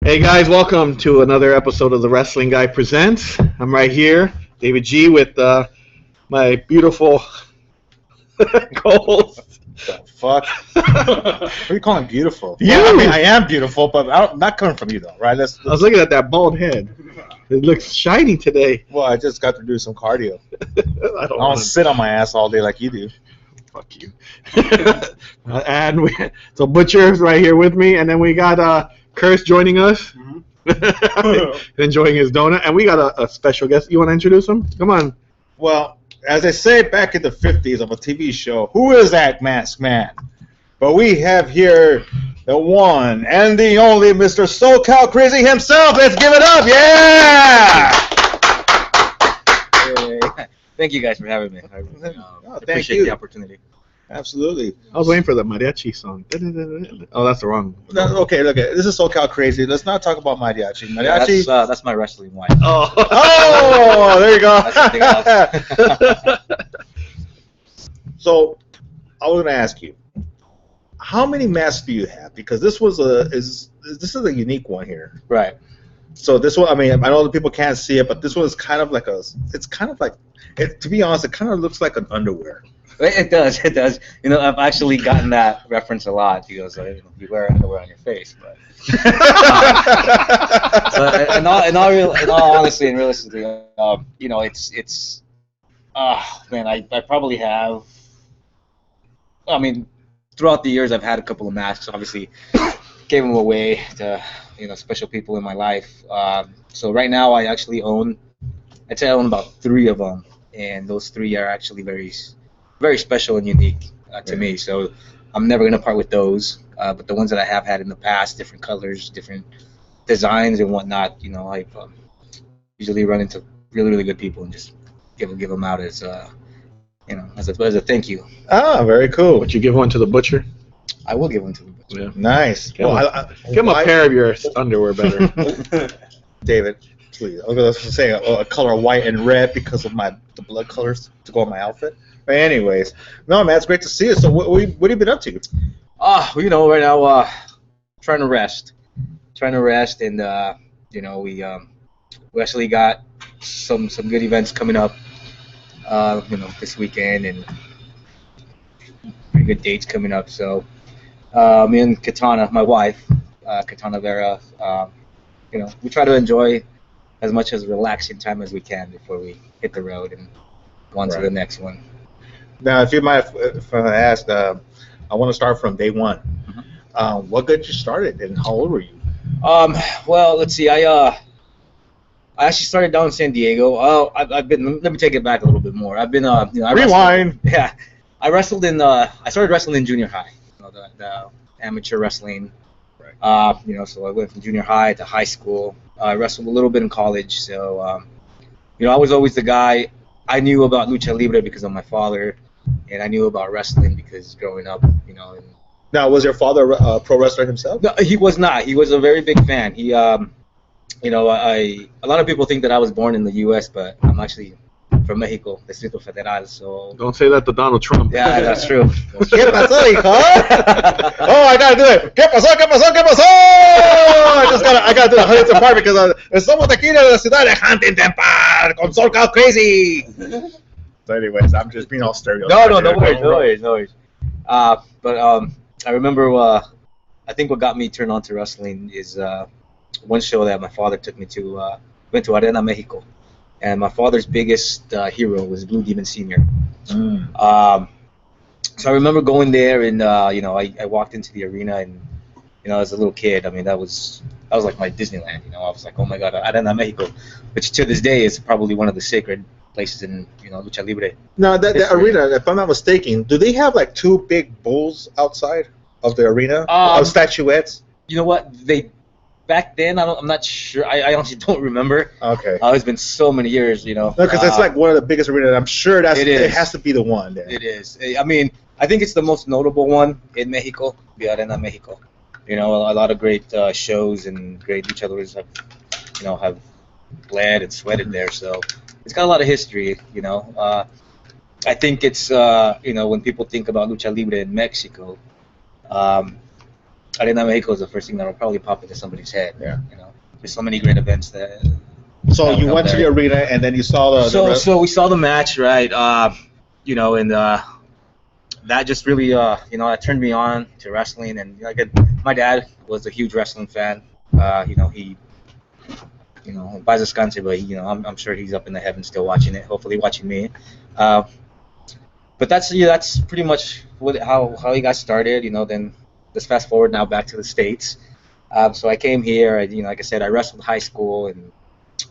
Hey guys, welcome to another episode of the Wrestling Guy Presents. I'm right here, David G, with my beautiful co-host. The fuck? What are you calling beautiful? You! Well, I mean, I am beautiful, but not coming from you though, right? I was looking at that bald head. It looks shiny today. Well, I just got to do some cardio. I I don't sit on my ass all day like you do. Fuck you. So Butcher's right here with me, and then we got Curse joining us, enjoying his donut, and we got a special guest. You want to introduce him? Come on. Well, as they say back in the 50s of a TV show, who is that masked man? But we have here the one and the only Mr. SoCal Crazy himself. Let's give it up, yeah! Hey, thank you guys for having me. I appreciate the opportunity. Absolutely. I was waiting for the mariachi song. Oh, that's the wrong one. No, okay, look, this is SoCal Crazy. Let's not talk about mariachi. Mariachi. Yeah, that's my wrestling wife. Oh, there you go. That's something else. So, I was going to ask you, how many masks do you have? Because this is a unique one here. Right. So this one, I mean, I know that people can't see it, but this one is kind of like to be honest, it kind of looks like an underwear. It does. You know, I've actually gotten that reference a lot. He goes, you wear underwear on your face, but. So, in all honesty and realistically, you know, it's. Man, I probably have. I mean, throughout the years, I've had a couple of masks. Obviously, gave them away to special people in my life. So right now, I actually own about 3 of them, and those 3 are actually very, very special and unique to me. So I'm never gonna part with those. But the ones that I have had in the past, different colors, different designs, and whatnot. You know, I usually run into really, really good people and just give them out as as a thank you. Ah, very cool. Would you give one to the butcher? I will give one to the butcher. Yeah. Nice. Give him a pair of your underwear better. David, please. I was going to say a color white and red because of the blood colors to go on my outfit. But anyways, no, man, it's great to see you. So what have you been up to? Right now, trying to rest, and we actually got some good events coming up, this weekend, and pretty good dates coming up. So, me and Katana, my wife, Katana Vera, we try to enjoy as much as relaxing time as we can before we hit the road and go on to the next one. Now, if I asked, I want to start from day one. Mm-hmm. What got you started, and how old were you? Well, let's see. I actually started down in San Diego. Let me take it back a little bit more. I've been, Rewind. Yeah, I started wrestling in junior high. The amateur wrestling. Right. So I went from junior high to high school. I wrestled a little bit in college. So, I was always the guy. I knew about lucha libre because of my father, and I knew about wrestling because growing up, And, now, was your father a pro wrestler himself? No, he was not. He was a very big fan. He, a lot of people think that I was born in the U.S., but I'm actually from Mexico, Distrito Federal. So don't say that to Donald Trump. Yeah, that's true. ¿Qué pasó, hijo? Oh, I gotta do it. ¿Qué pasó? I gotta do the Huntington part because estamos aquí en la ciudad de Huntington Park con SoCal Crazy. So, anyways, I'm just being all stereotypical. No worries. But I remember, I think what got me turned on to wrestling is one show that my father took me to. Went to Arena Mexico, and my father's biggest hero was Blue Demon Sr. So I remember going there, and I walked into the arena, and as a little kid, I mean that was like my Disneyland. I was like, oh my God, Arena Mexico, which to this day is probably one of the sacred places in lucha libre. Now the arena, if I'm not mistaken, do they have like 2 big bulls outside of the arena of statuettes? You know what? Back then, I'm not sure. I honestly don't remember. Okay. It's been so many years, No, because it's like one of the biggest arenas. I'm sure it has to be the one there. It is. I mean, I think it's the most notable one in Mexico, the Arena Mexico. A lot of great shows and great luchadores have bled and sweated there. So it's got a lot of history. I think it's when people think about lucha libre in Mexico. Arena Mexico is the first thing that will probably pop into somebody's head. Yeah. You know, there's so many great events that. So you went to the arena and then you saw the So we saw the match, right? You know, and that just really, you know, that turned me on to wrestling. And again, my dad was a huge wrestling fan. You know, he, you know, buys a sconce, but you know, I'm sure he's up in the heavens still watching it. Hopefully, watching me. But that's pretty much how he got started. You know, then let's fast forward now back to the States. So I came here. You know, like I said, I wrestled high school and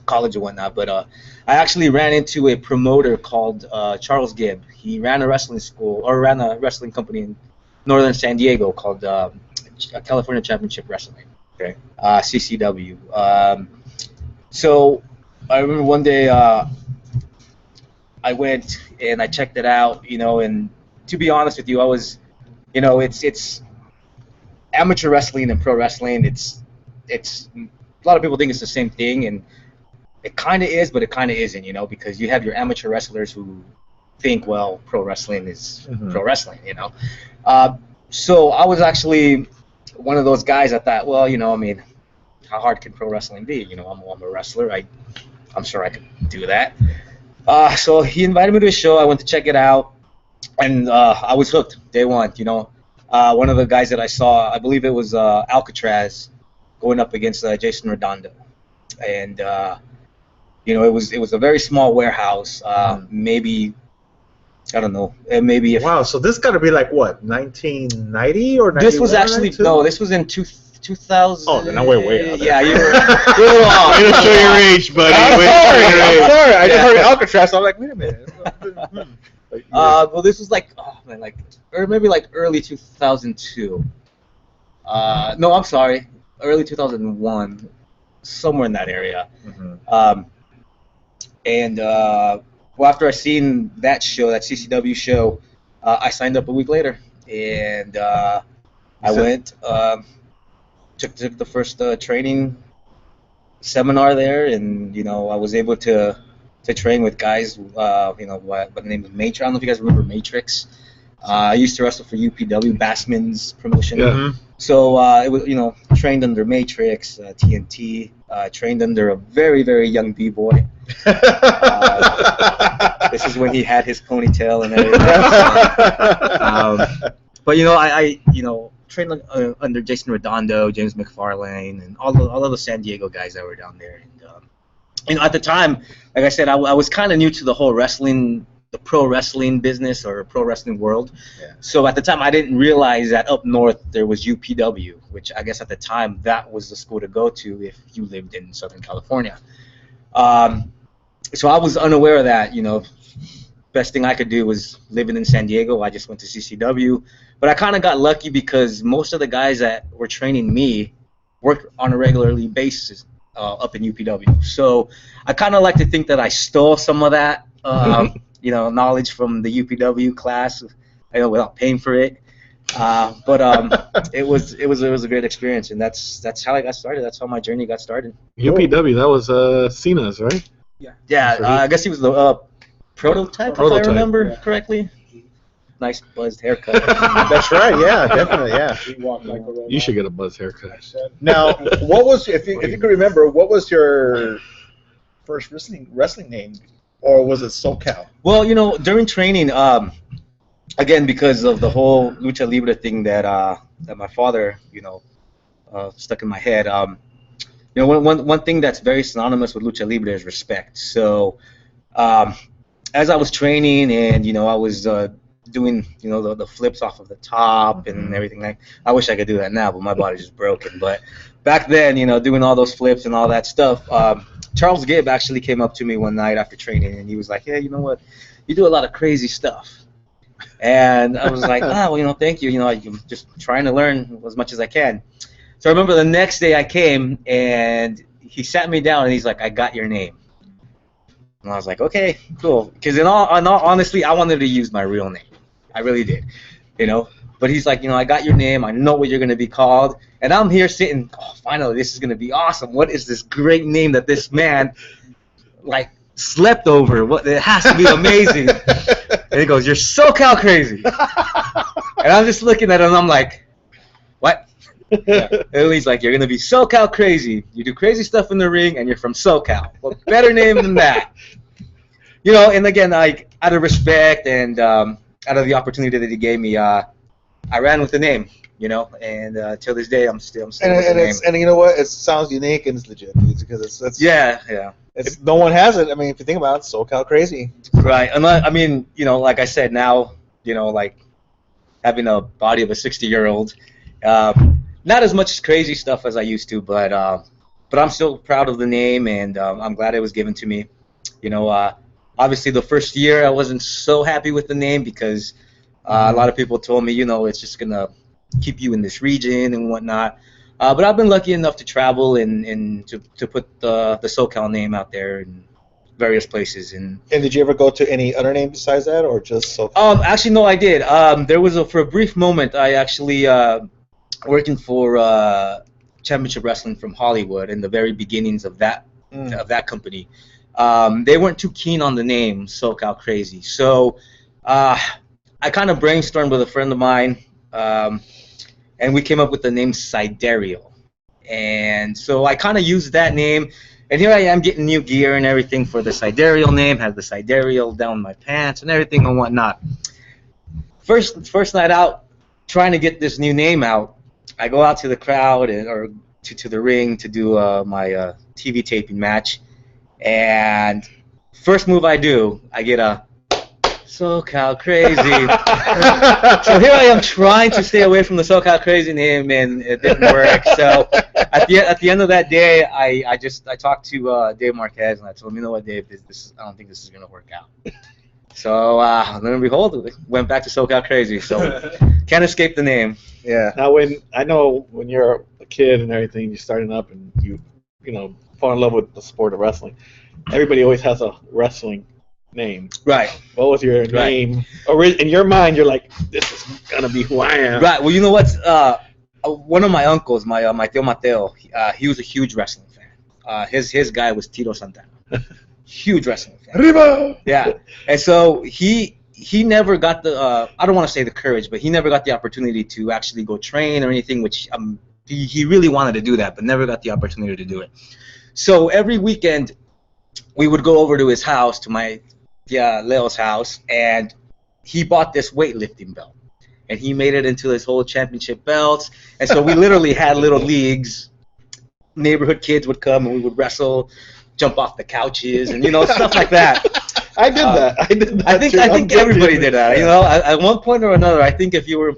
college and whatnot, but I actually ran into a promoter called Charles Gibb. He ran a wrestling school, or ran a wrestling company in northern San Diego called California Championship Wrestling, Okay. CCW. So I remember one day I went and I checked it out, you know, and to be honest with you, I was, you know, it's amateur wrestling and pro wrestling. It's a lot of people think it's the same thing, and it kind of is, but it kind of isn't, you know, because you have your amateur wrestlers who think, well, pro wrestling is pro wrestling, you know. So I was actually one of those guys that thought, well, you know, I mean, how hard can pro wrestling be? You know, I'm a wrestler. I'm sure I could do that. So he invited me to a show. I went to check it out, and I was hooked day one, you know. One of the guys that I saw, I believe it was Alcatraz, going up against Jason Redondo. And you know, it was a very small warehouse. Maybe, I don't know, maybe if Wow, so this got to be like what, 1990 or 91? this was actually no, this was in 2000. Oh, then I went way out there. Yeah, you're a little off. Way to show your age, buddy. I'm Way to sorry. show your I'm age. sorry. I just Yeah. heard Alcatraz. So I'm like, wait a minute. Well, this was like, oh man, like, or maybe like early 2002. No, I'm sorry, early 2001, somewhere in that area. And well, after I seen that show, that CCW show, I signed up a week later, and I went, took the first training seminar there, and you know, I was able to train with guys, you know, by the name of Matrix. I don't know if you guys remember Matrix. I used to wrestle for UPW, Bassman's promotion. Yeah. So it was, you know, trained under Matrix, TNT, trained under a very, very young Bboy. This is when he had his ponytail and everything. But you know, I you know, trained under Jason Redondo, James McFarlane, and all of the San Diego guys that were down there. And you know, at the time, like I said, I was kind of new to the whole wrestling, the pro wrestling business or pro wrestling world. Yeah. So at the time, I didn't realize that up north there was UPW, which I guess at the time that was the school to go to if you lived in Southern California. So I was unaware of that. You know, best thing I could do was living in San Diego. I just went to CCW, but I kind of got lucky because most of the guys that were training me worked on a regularly basis up in UPW. So I kind of like to think that I stole some of that. You know, knowledge from the UPW class, you know, without paying for it. But it was a great experience, and that's how I got started. That's how my journey got started. UPW, that was Cena's, right? Yeah, I guess he was the prototype, if I remember correctly. Nice buzzed haircut. That's right. Yeah, definitely. Yeah. You should get a buzz haircut. Now, what was if you can remember, what was your first wrestling name, or was it SoCal? Well, you know, during training, again, because of the whole lucha libre thing that my father, you know, stuck in my head. You know, one thing that's very synonymous with lucha libre is respect. So, as I was training and you know I was doing you know the flips off of the top and everything like, I wish I could do that now, but my body's just broken. But back then, you know, doing all those flips and all that stuff. Charles Gibb actually came up to me one night after training, and he was like, "Yeah, you know what? You do a lot of crazy stuff." And I was like, "Ah, well, you know, thank you. You know, I'm just trying to learn as much as I can." So I remember the next day I came, and he sat me down, and he's like, "I got your name." And I was like, "Okay, cool." Because in all honestly, I wanted to use my real name. I really did, you know. But he's like, "You know, I got your name. I know what you're going to be called." And I'm here sitting, oh, finally, this is going to be awesome. What is this great name that this man, like, slept over? What? It has to be amazing. And he goes, "You're SoCal crazy." And I'm just looking at him, and I'm like, "What?" Yeah. And he's like, you're gonna be SoCal crazy. You do crazy stuff in the ring, and you're from SoCal. What better name than that? You know, and again, like out of respect and out of the opportunity that he gave me, I ran with the name. You know, and till this day, I'm still with the name. And you know what? It sounds unique and it's legit because it's Yeah. It's no one has it. I mean, if you think about it, SoCal crazy. Right. And I mean, you know, like I said, now, you know, like having a body of a 60-year-old, not as much crazy stuff as I used to, but I'm still proud of the name, and I'm glad it was given to me. You know, obviously the first year I wasn't so happy with the name because a lot of people told me, you know, it's just gonna keep you in this region and whatnot. But I've been lucky enough to travel and to put the SoCal name out there in various places. And did you ever go to any other name besides that, or just SoCal? Actually, no, I did. There was for a brief moment, I actually working for Championship Wrestling from Hollywood in the very beginnings of that company. They weren't too keen on the name SoCal Crazy, so I kind of brainstormed with a friend of mine. And we came up with the name Sidereal. And so I kind of used that name. And here I am getting new gear and everything for the Sidereal name, have the Sidereal down my pants and everything and whatnot. First night out, trying to get this new name out, I go out to the crowd or to the ring to do my TV taping match. And first move I do, I get a SoCal Crazy. So here I am trying to stay away from the SoCal Crazy name, and it didn't work. So at the end of that day, I talked to Dave Marquez, and I told him, you know what, Dave, I don't think this is gonna work out. So lo and behold, went back to SoCal Crazy. So can't escape the name. Yeah. Now, when you're a kid and everything, you're starting up and you fall in love with the sport of wrestling. Everybody always has a wrestling name. Right. What was your name? Or in your mind, you're like, this is gonna be who I am. Right. Well, you know what's one of my uncles, my Tío Mateo, he was a huge wrestling fan. His guy was Tito Santana. Huge wrestling fan. Arriba! Yeah. And so he never got the I don't want to say the courage, but he never got the opportunity to actually go train or anything, which he really wanted to do that, but never got the opportunity to do it. So every weekend we would go over to his house, to my Leo's house, and he bought this weightlifting belt, and he made it into his whole championship belts. And so we literally had little leagues. Neighborhood kids would come and we would wrestle, jump off the couches, and stuff like that. I did that. I think everybody did that. At one point or another, I think if you're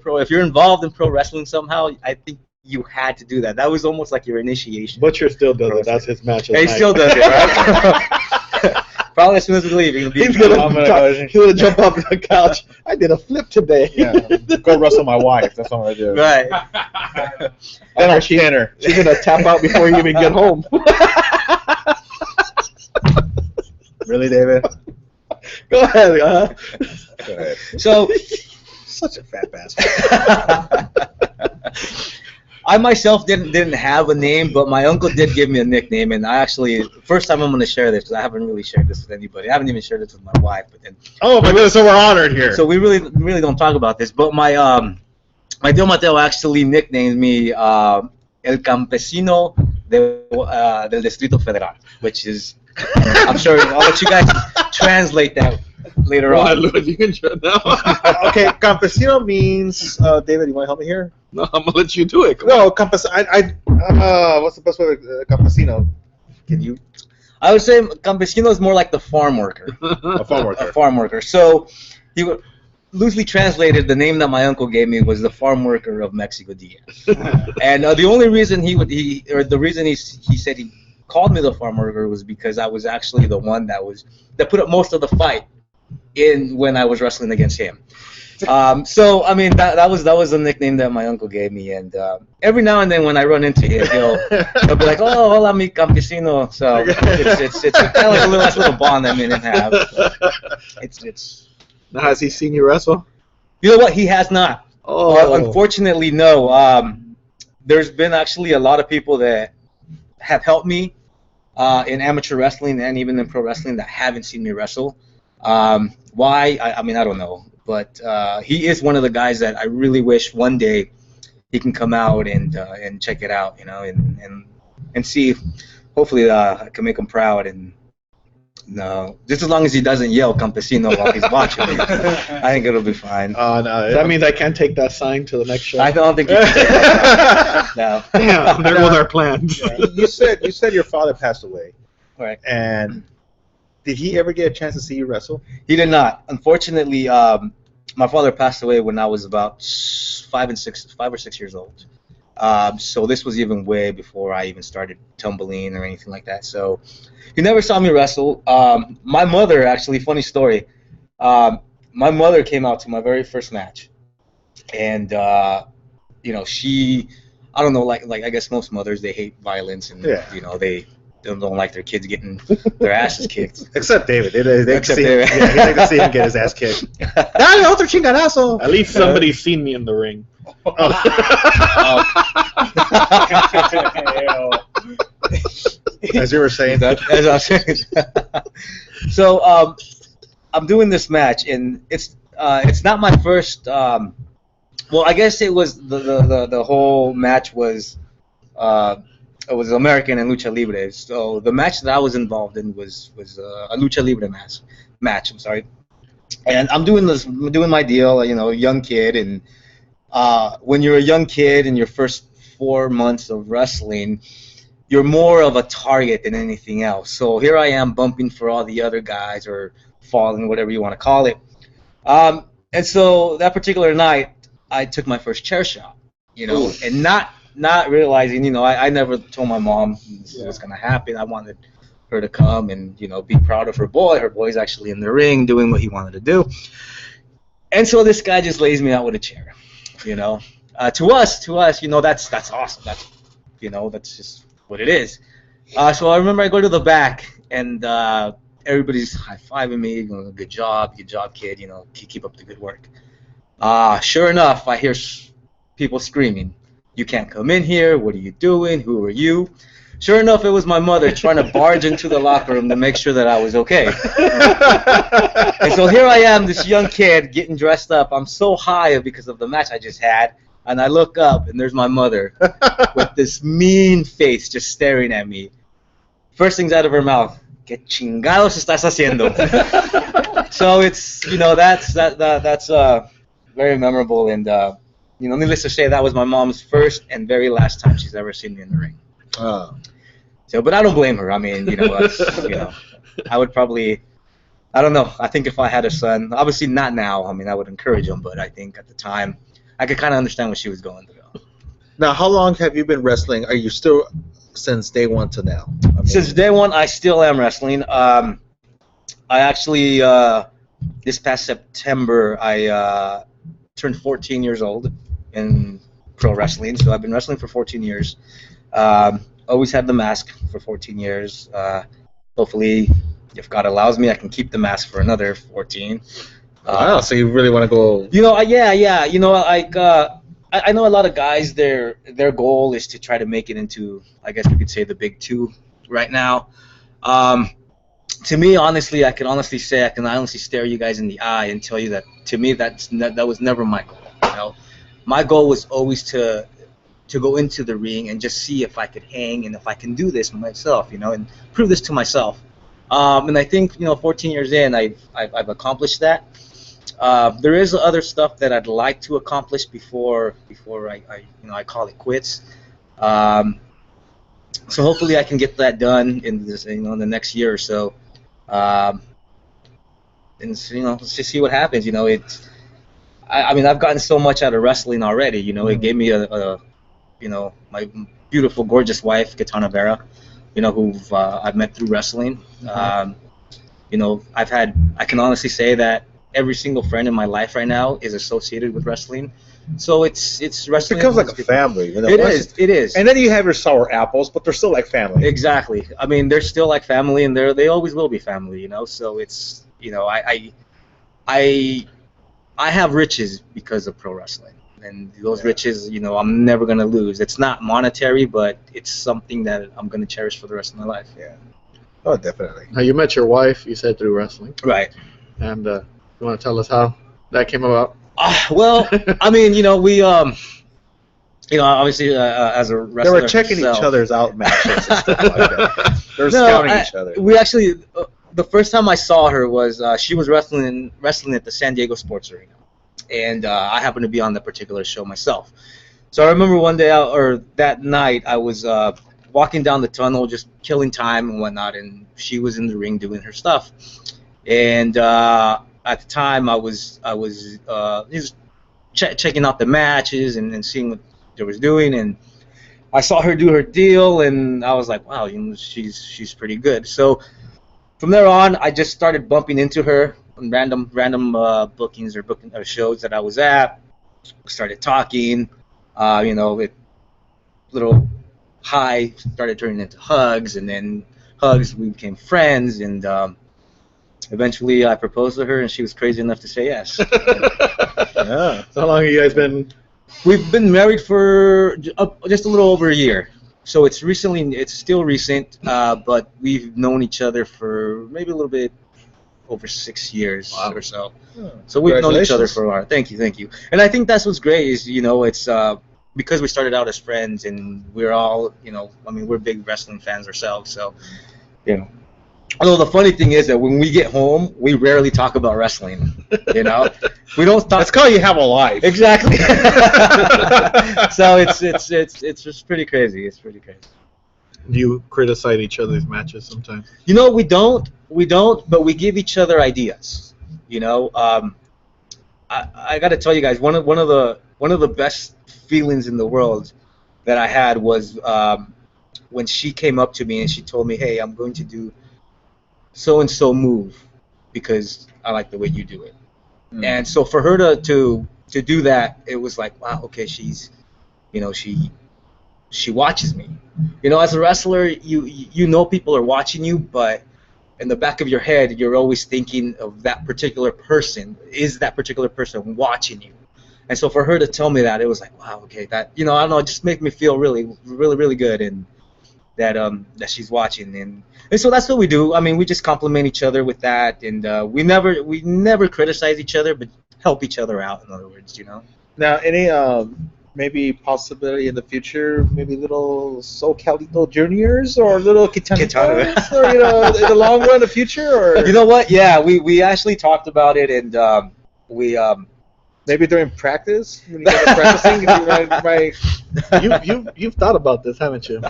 involved in pro wrestling somehow, I think you had to do that. That was almost like your initiation. Butcher still does it. That's his match. He still does it, right? Probably as soon as we leave, he's gonna jump off the couch. I did a flip today. Yeah, go wrestle my wife. That's what I do. Right. Then she's gonna tap out before you even get home. Really, David? Go ahead. Go ahead. So, such a fat bastard. I myself didn't have a name, but my uncle did give me a nickname, and I actually, first time I'm going to share this, because I haven't really shared this with anybody. I haven't even shared this with my wife. But then, oh, my goodness, so we're honored here. So we really don't talk about this, but my Tío Mateo actually nicknamed me El Campesino del Distrito Federal, which is, I'm sure I'll let you guys translate that later on. You can try now. Okay, campesino means, David, you want to help me here? No, I'm going to let you do it. What's the best way to campesino? Can you? I would say campesino is more like the farm worker. A farm worker. A farm worker. So, loosely translated, the name that my uncle gave me was the farm worker of Mexico Diaz. And the only reason the reason he said he called me the farm worker was because I was actually the one that put up most of the fight in when I was wrestling against him. So I mean that was the nickname that my uncle gave me, and every now and then when I run into him, he'll be like, "Oh, hola, mi campesino." So it's kind of like a little bond that me and him have. It's. Now, has he seen you wrestle? You know what? He has not. Oh. Unfortunately, no. There's been actually a lot of people that have helped me in amateur wrestling and even in pro wrestling that haven't seen me wrestle. Why? I mean, I don't know. But he is one of the guys that I really wish one day he can come out and check it out, and see. Hopefully, I can make him proud, and just as long as he doesn't yell "campesino" while he's watching me, I think it'll be fine. No, that means I can't take that sign to the next show. I don't think you can take that. No. Damn, there goes our plans. You said your father passed away, Right. and did he ever get a chance to see you wrestle? He did not. Unfortunately, my father passed away when I was about 5 or 6 years old. So this was even way before I even started tumbling or anything like that. So he never saw me wrestle. My mother, actually, funny story. My mother came out to my very first match, and she, I don't know, like I guess most mothers, they hate violence, and they don't like their kids getting their asses kicked. Except David. They Except see David. Yeah, they like to see him get his ass kicked. Dale, otro chingadazo. At least somebody's seen me in the ring. As you were saying. As I was saying. So I'm doing this match, and it's not my first. Well, I guess it was the whole match was. It was American and Lucha Libre. So the match that I was involved in was a Lucha Libre match. I'm sorry. And I'm doing my deal, young kid. And when you're a young kid in your first 4 months of wrestling, you're more of a target than anything else. So here I am bumping for all the other guys, or falling, whatever you want to call it. And so that particular night, I took my first chair shot, and not realizing, I never told my mom this was going to happen. I wanted her to come and, be proud of her boy. Her boy's actually in the ring doing what he wanted to do. And so this guy just lays me out with a chair, To us, that's awesome. That's just what it is. So I remember I go to the back, and everybody's high-fiving me, good job, kid, keep up the good work. Sure enough, I hear people screaming, "You can't come in here. What are you doing? Who are you?" Sure enough, it was my mother trying to barge into the locker room to make sure that I was okay. And so here I am, this young kid getting dressed up. I'm so high because of the match I just had, and I look up, and there's my mother with this mean face just staring at me. First things out of her mouth, "¿Qué chingados estás haciendo?" So it's, that's very memorable, and needless to say, that was my mom's first and very last time she's ever seen me in the ring. So, but I don't blame her. I mean, I would probably, I don't know. I think if I had a son, obviously not now. I mean, I would encourage him, but I think at the time, I could kind of understand what she was going through. Now, how long have you been wrestling? Are you still since day one to now? Since day one, I still am wrestling. I actually, this past September, I turned 14 years old in pro wrestling, so I've been wrestling for 14 years. Always had the mask for 14 years. Hopefully, if God allows me, I can keep the mask for another 14. Wow, so you really want to go? Yeah. I know a lot of guys. Their goal is to try to make it into, I guess you could say, the big two right now. To me, honestly, I can honestly stare you guys in the eye and tell you that to me that was never my goal. My goal was always to go into the ring and just see if I could hang and if I can do this myself, and prove this to myself. And I think 14 years in, I've accomplished that. There is other stuff that I'd like to accomplish before I call it quits. So hopefully I can get that done in this, in the next year or so. And let's just see what happens. I mean, I've gotten so much out of wrestling already. It gave me my beautiful, gorgeous wife, Katana Vera, who I've met through wrestling. I can honestly say that every single friend in my life right now is associated with wrestling. So it's wrestling. It becomes like a family. It is. And then you have your sour apples, but they're still like family. Exactly. I mean, they're still like family, and they always will be family. So it's I have riches because of pro wrestling, and those riches, I'm never gonna lose. It's not monetary, but it's something that I'm gonna cherish for the rest of my life. Yeah. Oh, definitely. Now, you met your wife, you said, through wrestling. Right. And you want to tell us how that came about? Well, I mean, you know, obviously as a They wrestler, were checking myself, each other's out matches and stuff like that. They were scouting each other. We actually, the first time I saw her was she was wrestling at the San Diego Sports Arena, and I happened to be on that particular show myself. So I remember one day or that night I was walking down the tunnel, just killing time and whatnot, and she was in the ring doing her stuff. And at the time I was just checking out the matches and seeing what they was doing, and I saw her do her deal, and I was like, wow, you know, she's pretty good. So from there on, I just started bumping into her on random bookings or shows that I was at. Started talking, you know, little hi started turning into hugs, and then hugs we became friends, and eventually I proposed to her, and she was crazy enough to say yes. Yeah. So how long have you guys been? We've been married for just a little over a year, so it's still recent, but we've known each other for maybe a little bit over 6 years or so. Oh, So we've known each other congratulations. for a while. Thank you. And I think that's what's great is, you know, it's because we started out as friends, and we're all, you know, I mean, we're big wrestling fans ourselves, so, you know. Although the funny thing is that when we get home, we rarely talk about wrestling. You know, we don't talk. That's called you have a life. Exactly. So it's just pretty crazy. It's pretty crazy. Do you criticize each other's matches sometimes? You know, we don't, but we give each other ideas. You know, I got to tell you guys, one of the best feelings in the world that I had was when she came up to me and she told me, "Hey, I'm going to do so and so move because I like the way you do it." And so for her to do that, it was like, wow, okay, she's, you know, she watches me. You know, as a wrestler, you know people are watching you, but in the back of your head, you're always thinking of that particular person. Is that particular person watching you? And so for her to tell me that, it was like, wow, okay, that, you know, I don't know, it just made me feel really, really, really good, and that she's watching, and so that's what we do. I mean, we just compliment each other with that, and we never criticize each other, but help each other out. In other words, you know. Now, any maybe possibility in the future, maybe little SoCalito Juniors or little Kitanitos, or, you know, in the long run, the future, or You know what? Yeah, we actually talked about it, and we maybe during practice when you guys are practicing. You've thought about this, haven't you?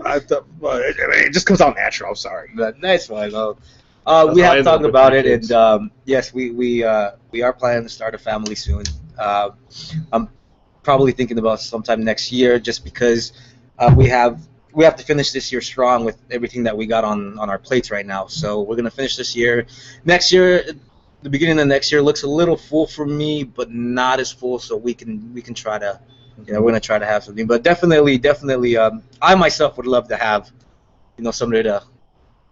I thought, well, it just comes out natural. I'm sorry. But that's fine. We why have it's talked open about to it, kids. and yes, we are planning to start a family soon. I'm probably thinking about sometime next year, just because we have to finish this year strong with everything that we got on our plates right now. So we're gonna finish this year. Next year, the beginning of next year looks a little full for me, but not as full. So we can try to, you know, we're gonna try to have something. But definitely, I myself would love to have, you know, somebody to,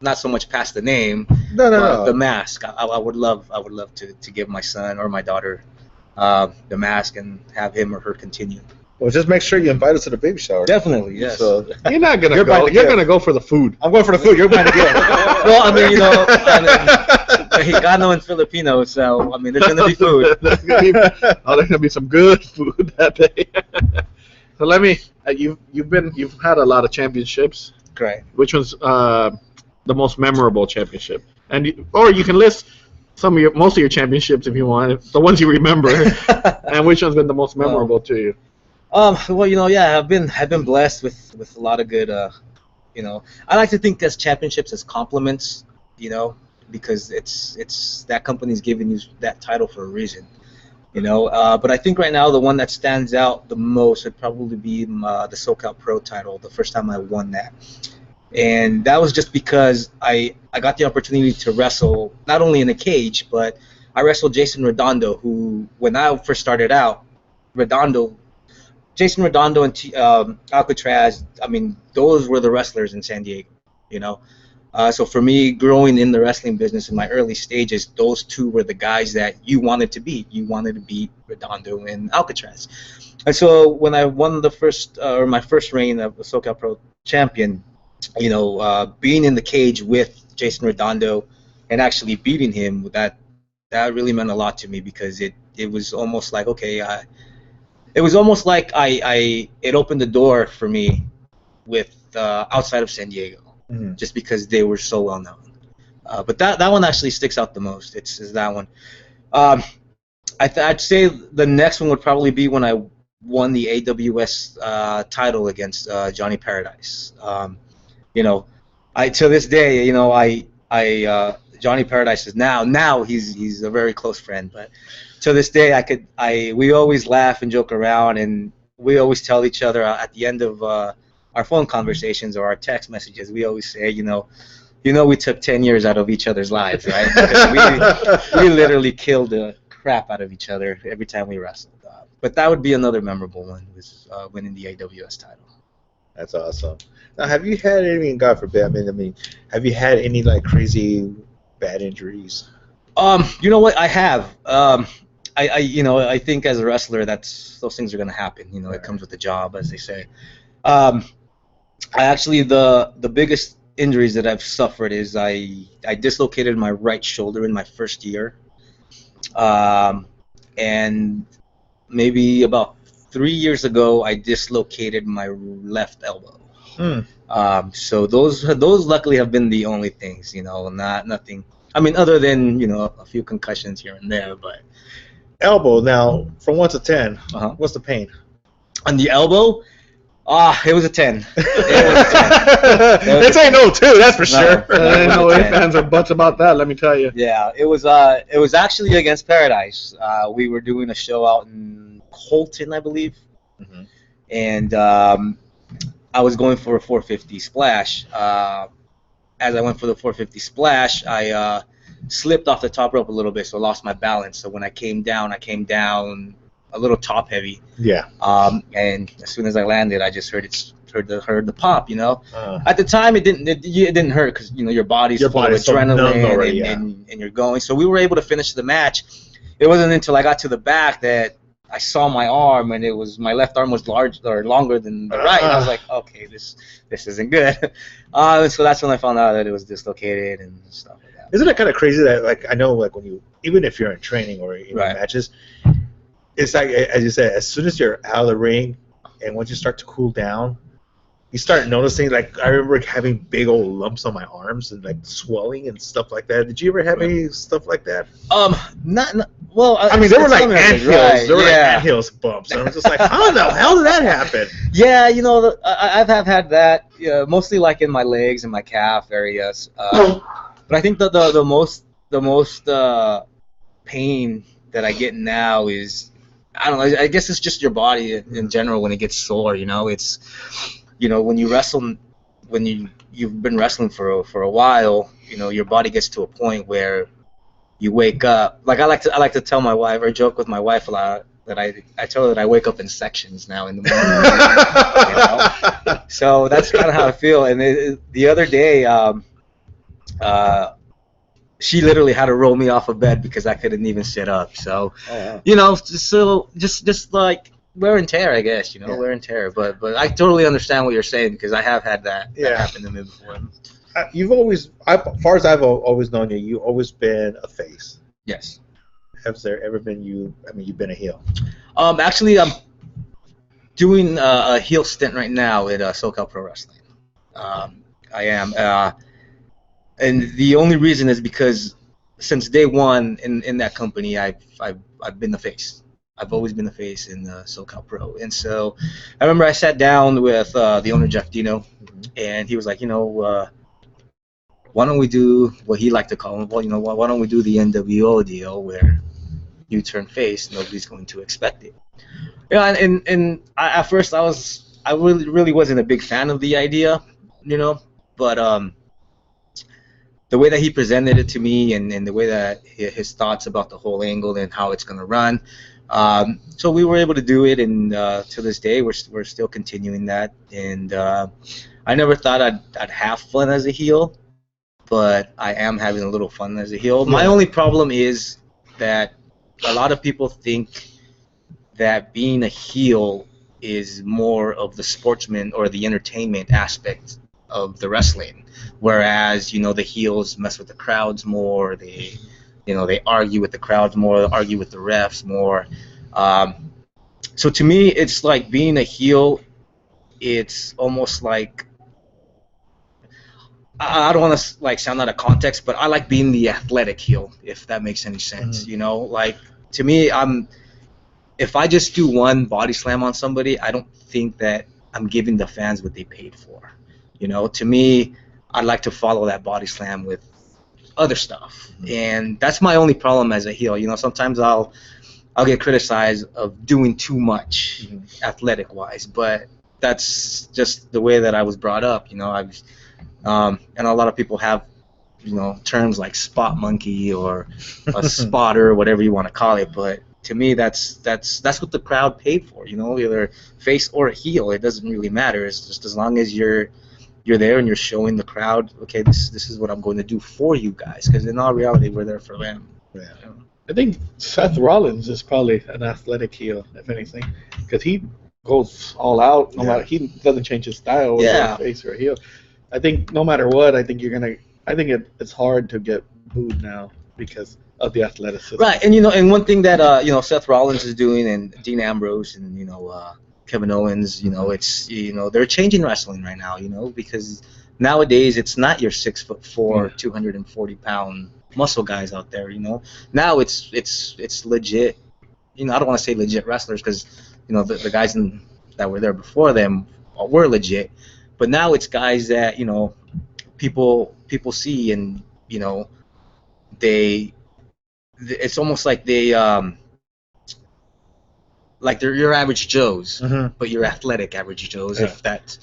not so much past the name, but the mask. I would love to give my son or my daughter the mask and have him or her continue. Well, just make sure you invite us to the baby shower. Definitely, yes. So, You're not gonna You're go. buying the You're gift. gonna go for the food. I'm going for the food. You're buying the gift. Well, I mean, you know, Higano and Filipino, so I mean, there's gonna be food. there's gonna be some good food that day. So let me. You've had a lot of championships. Great. Which one's the most memorable championship? Or you can list most of your championships if you want, the ones you remember, and which one's been the most memorable to you? Well, you know, yeah, I've been blessed with a lot of good, you know, I like to think as championships as compliments, you know, because it's that company's giving you that title for a reason, you know. But I think right now the one that stands out the most would probably be the SoCal Pro title, the first time I won that. And that was just because I got the opportunity to wrestle not only in a cage, but I wrestled Jason Redondo, who, when I first started out, Jason Redondo and Alcatraz, I mean, those were the wrestlers in San Diego, you know. So for me, growing in the wrestling business in my early stages, those two were the guys that you wanted to beat. You wanted to beat Redondo and Alcatraz. And so when I won the my first reign of the SoCal Pro champion, you know, being in the cage with Jason Redondo and actually beating him, that really meant a lot to me, because it was almost like, okay, it was almost like it opened the door for me with outside of San Diego, just because they were so well known. But that one actually sticks out the most. Is that one. I'd say the next one would probably be when I won the AWS title against Johnny Paradise. To this day, Johnny Paradise is now he's a very close friend, but to this day we always laugh and joke around, and we always tell each other at the end of our phone conversations or our text messages, we always say, we took 10 years out of each other's lives, right? Because we literally killed the crap out of each other every time we wrestled. But that would be another memorable one, was winning the AWS title. That's awesome. Now, have you had any, God forbid, I mean, have you had any like crazy bad injuries? You know what? I have. I think as a wrestler, those things are gonna happen. It comes with the job, as they say. I actually the biggest injuries that I've suffered is I dislocated my right shoulder in my first year, and maybe about 3 years ago I dislocated my left elbow. So those luckily have been the only things, nothing. I mean, other than a few concussions here and there, but elbow. Now, from 1 to 10, what's the pain? On the elbow, it was a 10. It's ain't no 2, that's for sure. There ain't no ifs, ands, or buts about that. Let me tell you. Yeah, it was actually against Paradise. We were doing a show out in Colton, I believe, and I was going for a 450 splash. As I went for the 450 splash, I slipped off the top rope a little bit, so I lost my balance. So when I came down a little top heavy. Yeah. And as soon as I landed, I just heard the pop. At the time, it didn't hurt because your body's full of adrenaline already, and you're going. So we were able to finish the match. It wasn't until I got to the back that I saw my arm, and my left arm was longer than the right. And I was like, okay, this isn't good. So that's when I found out that it was dislocated and stuff like that. Isn't it kind of crazy that, like, I know, like, even if you're in training or in matches, it's like, as you said, as soon as you're out of the ring and once you start to cool down, you start noticing, like, I remember having big old lumps on my arms and, like, swelling and stuff like that. Did you ever have any stuff like that? Well, I mean, they were like anthills. They were like anthills bumps. And I was just like, how the hell did that happen? Yeah, I've had that, mostly like in my legs and my calf areas. But I think the most pain that I get now is, I don't know, I guess it's just your body in general when it gets sore. It's when you wrestle, when you've been wrestling for a while, your body gets to a point where you wake up. Like I like to tell my wife, or joke with my wife a lot, that I tell her that I wake up in sections now in the morning. So that's kind of how I feel. And the other day, she literally had to roll me off of bed because I couldn't even sit up. So, just like wear and tear, I guess. Wear and tear. But I totally understand what you're saying, because I have had that happen to me before. You've always, as far as I've always known you, you've always been a face. Yes. Has there ever been you've been a heel? Actually, I'm doing a heel stint right now at SoCal Pro Wrestling. I am. And the only reason is because since day one in that company, I've been the face. I've always been the face in SoCal Pro. And so I remember I sat down with the owner, Jeff Dino, and he was like, why don't we do what he liked to call, why don't we do the NWO deal where you turn face, nobody's going to expect it. And at first I really wasn't a big fan of the idea, but the way that he presented it to me and the way that his thoughts about the whole angle and how it's going to run, so we were able to do it, and to this day we're still continuing that. And I never thought I'd have fun as a heel, but I am having a little fun as a heel. My only problem is that a lot of people think that being a heel is more of the sportsman or the entertainment aspect of the wrestling, whereas the heels mess with the crowds more. They argue with the crowds more, argue with the refs more. So to me, it's like being a heel. It's almost like I don't want to like sound out of context, but I like being the athletic heel, if that makes any sense. You know, like to me, if I just do one body slam on somebody, I don't think that I'm giving the fans what they paid for. You know, to me, I'd like to follow that body slam with other stuff, and that's my only problem as a heel. You know, sometimes I'll get criticized of doing too much athletic wise, but that's just the way that I was brought up. You know, and a lot of people have, you know, terms like spot monkey or a spotter, whatever you want to call it. But to me, that's what the crowd paid for. You know, either face or a heel, it doesn't really matter. It's just as long as you're there and you're showing the crowd, okay, this is what I'm going to do for you guys. Because in all reality, we're there for them. Yeah. You know? I think Seth Rollins is probably an athletic heel, if anything, because he goes all out. No matter, he doesn't change his style whether he's a face or a heel. I think no matter what, I think it's hard to get booed now because of the athleticism. Right, and you know, and one thing that you know, Seth Rollins is doing, and Dean Ambrose, and you know, Kevin Owens, you know, it's, you know, they're changing wrestling right now, you know, because nowadays it's not your 6'4", 240-pound muscle guys out there, you know. Now it's legit. You know, I don't want to say legit wrestlers because, you know, the guys that were there before them were legit, but now it's guys that, you know, people see, and you know, it's almost like like they're your average Joes, but you're athletic average Joes, if that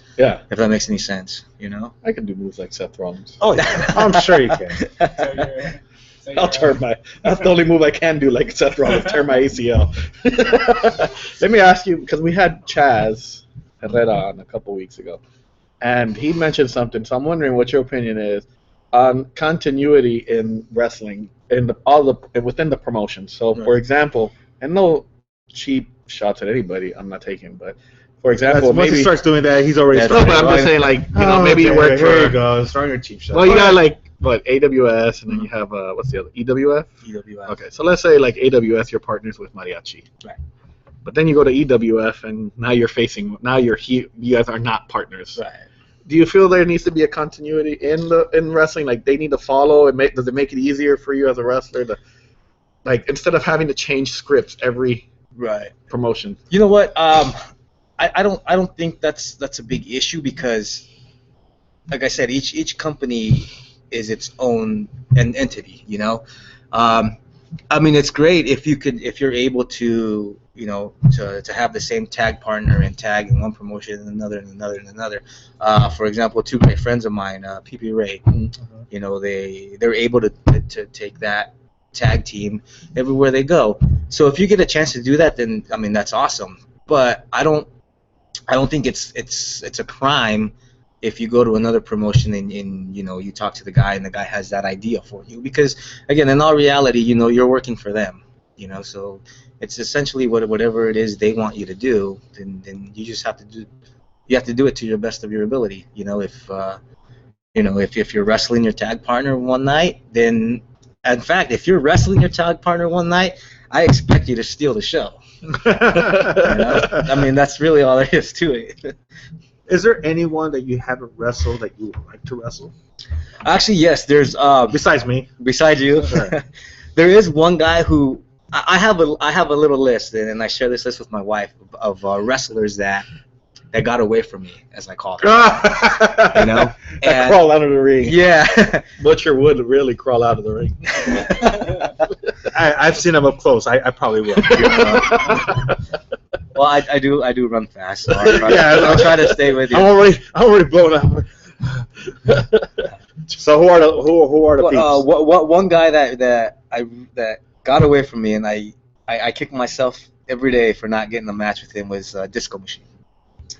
makes any sense, you know. I can do moves like Seth Rollins. Oh yeah, I'm sure you can. That's the only move I can do like Seth Rollins, turn my ACL. Let me ask you, because we had Chaz Herrera on a couple weeks ago, and he mentioned something, so I'm wondering what your opinion is on continuity in wrestling within the promotion. So, for example, and no cheap shots at anybody I'm not taking, but for example, once he starts doing that, he's already started. No, but I'm just saying, like, you know, maybe you work for. Here you go, throwing your cheap shots. Well, you got like AWS, and then you have what's the other, EWF? EWF. Okay, so let's say like AWS, you're partners with Mariachi. Right. But then you go to EWF, and now you guys are not partners. Right. Do you feel there needs to be a continuity in wrestling? Like, they need to follow? Does it make it easier for you as a wrestler to, like, instead of having to change scripts every promotion? You know what? I don't think that's a big issue because, like I said, each company is its own entity. You know, I mean, it's great if you're able to, you know, to have the same tag partner and tag in one promotion and another and another and another. For example, two great friends of mine, PP Ray, you know, they're able to take that tag team everywhere they go. So if you get a chance to do that, then I mean, that's awesome. But I don't think it's a crime if you go to another promotion and you know, you talk to the guy and the guy has that idea for you, because again, in all reality, you know, you're working for them, you know, so it's essentially whatever it is they want you to do, then you just have to do it to your best of your ability. You know, if you're wrestling your tag partner one night, then in fact, if you're wrestling your tag partner one night, I expect you to steal the show. You know? I mean, that's really all there is to it. Is there anyone that you haven't wrestled that you would like to wrestle? Actually, yes. There's besides me. Besides you, sure. There is one guy who I have a little list, and I share this list with my wife of wrestlers that got away from me, as I call them. You know, that crawl out of the ring. Yeah, Butcher would really crawl out of the ring. I've seen him up close. I probably will. Well, I do run fast, so I'll try to stay with you. I'm already blown out. So who are the peeps? One guy that got away from me, and I kick myself every day for not getting a match with him, was Disco Machine.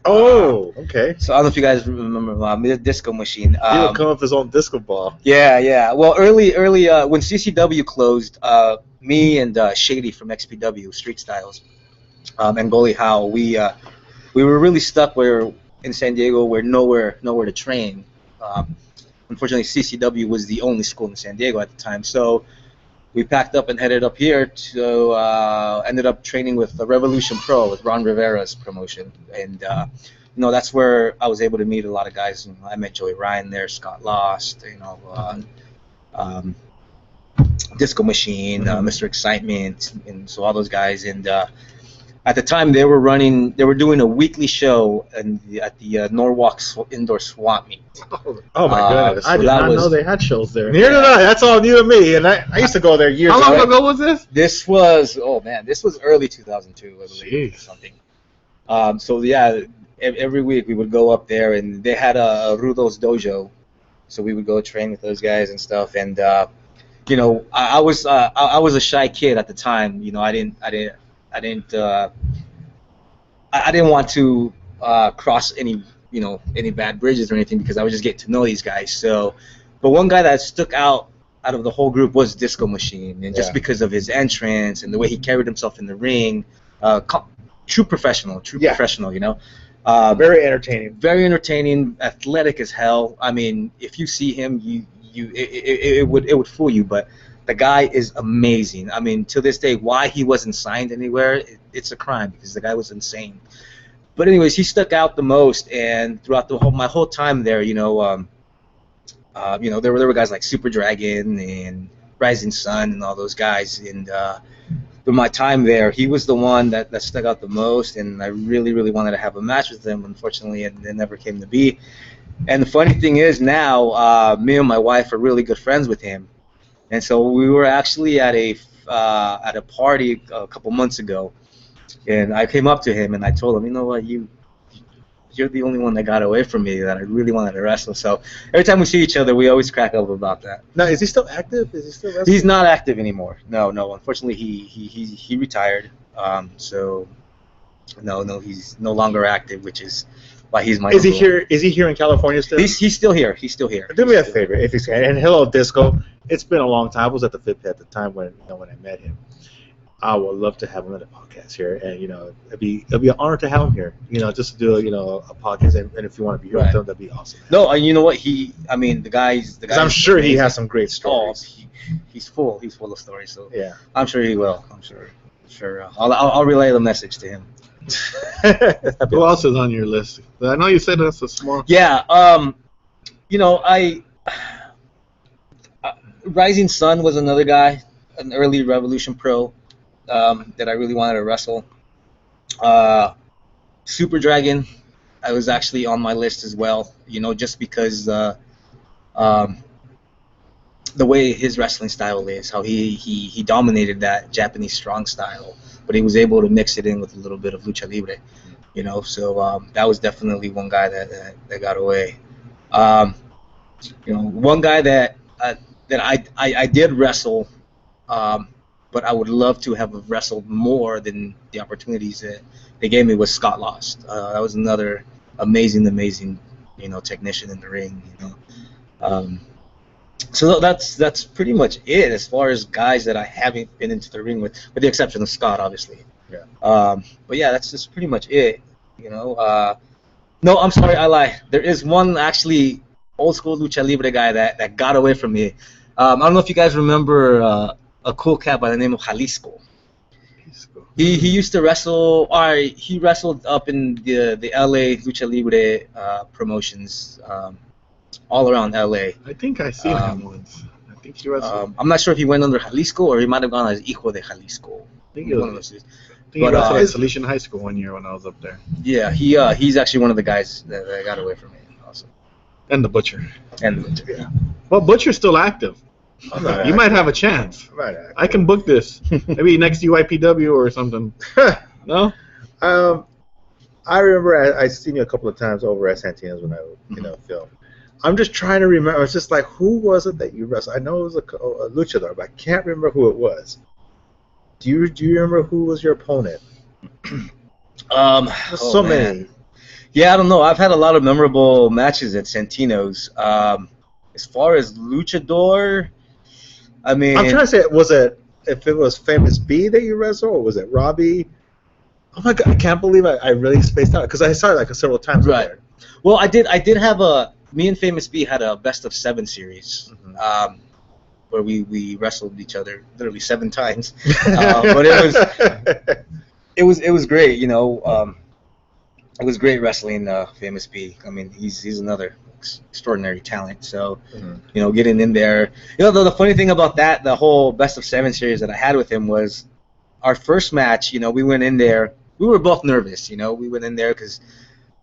Oh, okay. So I don't know if you guys remember Disco Machine. He would come up with his own disco ball. Yeah. Well, early when CCW closed, me and Shady from XPW Street Styles, and Goalie Howe, we were really stuck in San Diego. We're nowhere to train. Unfortunately, CCW was the only school in San Diego at the time, so we packed up and headed up here to ended up training with the Revolution Pro with Ron Rivera's promotion, and that's where I was able to meet a lot of guys. I met Joey Ryan there, Scott Lost, Disco Machine, Mr. Excitement, and so all those guys. And at the time, they were doing a weekly show at the Norwalk Indoor Swap Meet. Oh my goodness! I did not know they had shows there. Neither did I. That's all new to me, and I used to go there years ago. How long ago was this? This was early 2002, I believe, or something. So yeah, every week we would go up there, and they had a Rudo's dojo, so we would go train with those guys and stuff. And I was a shy kid at the time. I didn't want to cross any bad bridges or anything, because I would just get to know these guys. So, but one guy that stuck out of the whole group was Disco Machine, and just because of his entrance and the way he carried himself in the ring, true professional. Very entertaining. Very entertaining, athletic as hell. I mean, if you see him, it would fool you, but the guy is amazing. I mean, to this day, why he wasn't signed anywhere, it's a crime, because the guy was insane. But anyways, he stuck out the most, and throughout my whole time there, there were guys like Super Dragon and Rising Sun and all those guys, and through my time there, he was the one that stuck out the most, and I really, really wanted to have a match with him. Unfortunately, it never came to be. And the funny thing is now, me and my wife are really good friends with him, and so we were actually at a party a couple months ago. And I came up to him and I told him, you know what, you're the only one that got away from me that I really wanted to wrestle. So every time we see each other, we always crack up about that. Now, is he still active? Is he still wrestling? He's not active anymore. No. Unfortunately, he retired. So no, he's no longer active, which is why he's my. Is he here? Is he here in California still? He's still here. He's still here. Do me a favor, if he's and hello Disco. It's been a long time. I was at the FIP at the time when I met him. I would love to have him on the podcast here, and it'd be an honor to have him here. Just to do a podcast, and if you want to be here with him, that'd be awesome. No, and you know what? The guy's. I'm sure he has some great stories. He's full of stories. So yeah, I'm sure he will. I'm sure. I'll relay the message to him. Who else is on your list? I know you said that's a small. Yeah. Rising Sun was another guy, an early Revolution Pro. That I really wanted to wrestle. Super Dragon, I was actually on my list as well. Just because the way his wrestling style is, how he dominated that Japanese strong style, but he was able to mix it in with a little bit of lucha libre. So that was definitely one guy that got away. One guy that I did wrestle. But I would love to have wrestled more than the opportunities that they gave me was Scott Lost. That was another amazing, technician in the ring. So that's pretty much it as far as guys that I haven't been into the ring with the exception of Scott, obviously. Yeah. But yeah, that's just pretty much it. No, I'm sorry, I lie. There is one actually old school lucha libre guy that got away from me. I don't know if you guys remember. A cool cat by the name of Jalisco. He used to wrestle, or he wrestled up in the LA Lucha Libre promotions, all around LA. I think I seen him once. I think he wrestled. I'm not sure if he went under Jalisco or he might have gone as Hijo de Jalisco. I think he wrestled at Salesian High School one year when I was up there. Yeah, he's actually one of the guys that got away from me. Also. And the Butcher. Yeah. Well, Butcher's still active. You might have a chance. I can book this. Maybe next UIPW or something. No? I remember I seen you a couple of times over at Santino's when I filmed. I'm just trying to remember. It's just like, who was it that you wrestled? I know it was a luchador, but I can't remember who it was. Do you remember who was your opponent? So many. Yeah, I don't know. I've had a lot of memorable matches at Santino's. As far as luchador, I mean, I'm trying to say, if it was Famous B that you wrestled, or was it Robbie? Oh my God, I can't believe I really spaced out because I saw it like several times. Right. There. Well, I did have me and Famous B had a best of 7 series. where we wrestled each other literally 7 times. But it was great, you know. It was great wrestling Famous B. I mean, he's another extraordinary talent. So, you know, getting in there. You know, the funny thing about that, the whole best of 7 series that I had with him was our first match. You know, we went in there. We were both nervous. You know, we went in there because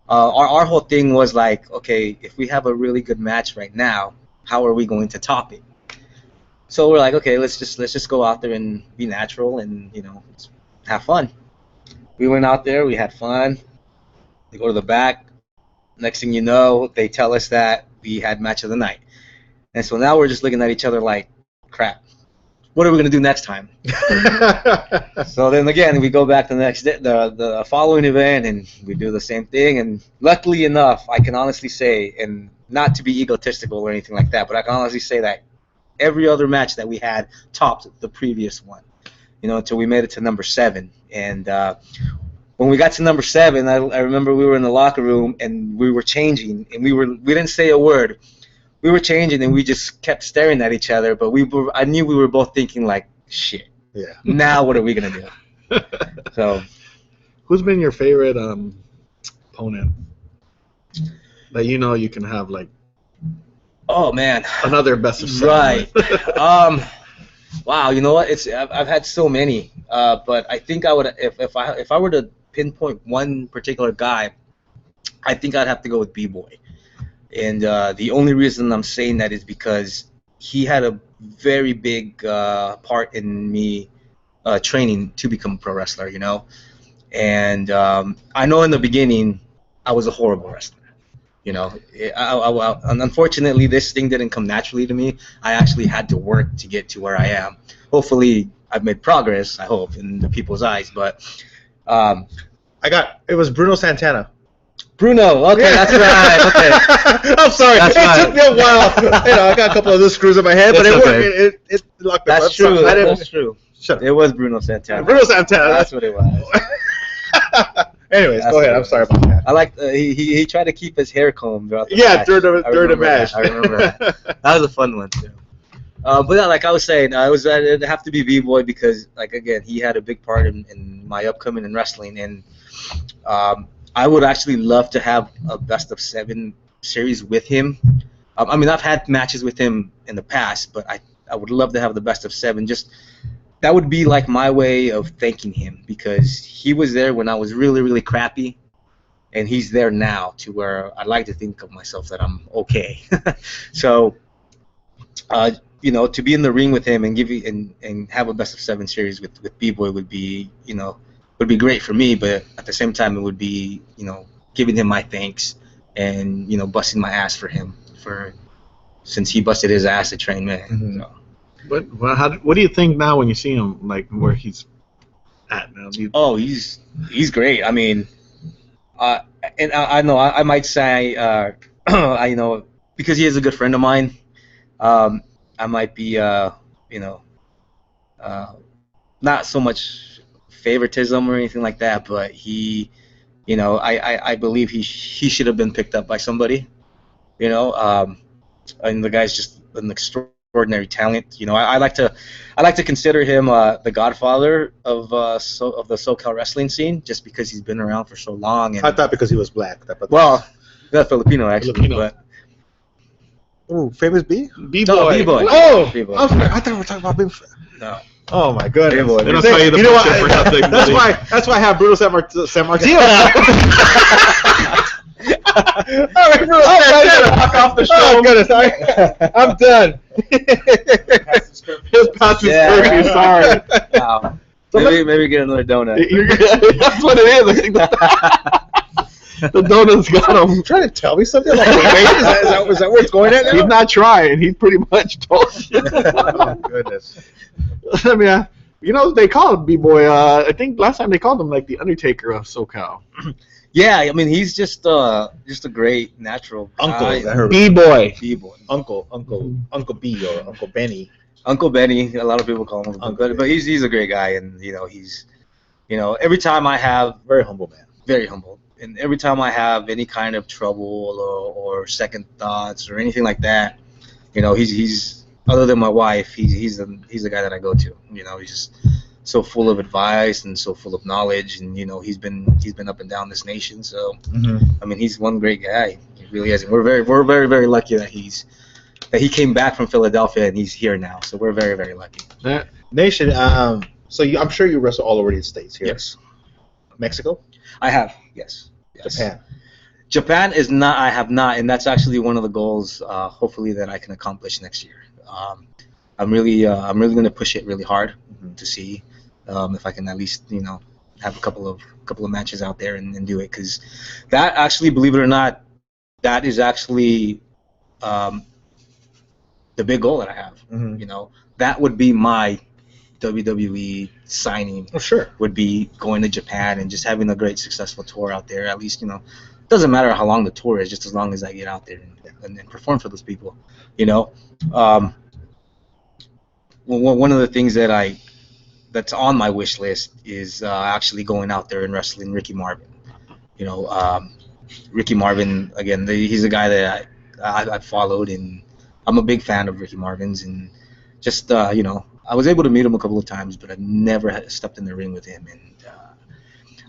our whole thing was like, okay, if we have a really good match right now, how are we going to top it? So we're like, okay, let's just go out there and be natural and, you know, have fun. We went out there. We had fun. We go to the back. Next thing you know, they tell us that we had match of the night. And so now we're just looking at each other like, crap, what are we going to do next time? So then again, we go back to the next day, the following event, and we do the same thing. And luckily enough, I can honestly say, and not to be egotistical or anything like that, but I can honestly say that every other match that we had topped the previous one, you know, until we made it to number 7. And when we got to number 7, I remember we were in the locker room and we were changing, and we didn't say a word. We were changing and we just kept staring at each other, but I knew we were both thinking like, shit. Yeah. Now what are we gonna do? So, who's been your favorite opponent that you know you can have like? Oh man, another best of 7. Right. Wow. You know what? I've had so many, but I think I would if I were to pinpoint one particular guy, I think I'd have to go with Bboy. And the only reason I'm saying that is because he had a very big part in me training to become a pro wrestler, you know. And I know in the beginning I was a horrible wrestler. You know, and unfortunately, this thing didn't come naturally to me. I actually had to work to get to where I am. Hopefully, I've made progress, I hope, in the people's eyes. But it was Bruno Santana. Bruno, okay, that's right. Okay, I'm sorry. That's it right. took me a while. You know, I got a couple of those screws in my head, but That's it okay. worked. It locked that's up. true. Sorry. That's true. Shut up. It was Bruno Santana. Bruno Santana. That's what it was. Anyways, That's go ahead. what I'm it sorry was. about that. I like he tried to keep his hair combed throughout the Yeah, match. during the match. I remember that. That was a fun one too. But yeah, like I was saying, it'd have to be Bboy because, like again, he had a big part in my upcoming in wrestling, and I would actually love to have a best of 7 series with him. I mean, I've had matches with him in the past, but I would love to have the best of 7. Just that would be like my way of thanking him because he was there when I was really, really crappy, and he's there now to where I like to think of myself that I'm okay. So, you know, to be in the ring with him and and have a best of 7 series with Bboy would be, you know, would be great for me. But at the same time, it would be, you know, giving him my thanks and, you know, busting my ass for him since he busted his ass to train me. Mm-hmm. So. What do you think now when you see him, like where he's at now? Oh, he's great. I mean, and I know I might say, you know, because he is a good friend of mine, I might be, you know, not so much favoritism or anything like that, but he, you know, I believe he should have been picked up by somebody, you know, and the guy's just an extraordinary talent. You know, I like to consider him the godfather of the SoCal wrestling scene, just because he's been around for so long. And, I thought because he was black. well, that's Filipino actually. Filipino. But, Ooh, Famous B? Bboy. no, Bboy. Oh! Bboy. I'm sorry. I thought we were talking about being... No. Oh, my goodness. Bboy. They don't See, tell you the you know what? bullshit for nothing, That's buddy. why I have Bruno San Martino now. All right, Bruno Santana. Walk off the show. Oh, goodness. I'm done. His pass is Yeah. curfew, sorry. Wow. So Maybe get another donut. That's what it is. I think the donuts got him. You trying to tell me something? Like, wait, is that where it's going at He's now? not trying. He pretty much told you. Oh, goodness. I mean, you know, they called Bboy. I think last time they called him like the Undertaker of SoCal. Yeah, I mean he's just a great natural Uncle, guy. I heard. Bboy. Bboy. Uncle B or Uncle Benny. Uncle Benny. A lot of people call him Uncle, but he's a great guy, and you know he's, you know, every time I have Very humble man. very humble, and every time I have any kind of trouble or second thoughts or anything like that, you know, he's other than my wife, he's the guy that I go to. You know, he's just so full of advice and so full of knowledge, and you know, he's been up and down this nation. So I mean, he's one great guy. He really is. And we're very very lucky that he came back from Philadelphia and he's here now. So we're very very lucky. Nation. So I'm sure you wrestle all over the states here. Yes. Mexico. I have. Yes. Japan. Japan is not. I have not, and that's actually one of the goals. Hopefully that I can accomplish next year. I'm really going to push it really hard to see if I can at least, you know, have a couple of matches out there and do it, because that actually, believe it or not, that is actually the big goal that I have. You know, that would be my WWE signing. Oh, sure. Would be going to Japan and just having a great successful tour out there. At least, you know, it doesn't matter how long the tour is, just as long as I get out there and perform for those people. You know, one of the things that's on my wish list is actually going out there and wrestling Ricky Marvin. You know, Ricky Marvin, again, he's a guy that I followed, and I'm a big fan of Ricky Marvin's, and just you know, I was able to meet him a couple of times, but I never had stepped in the ring with him, and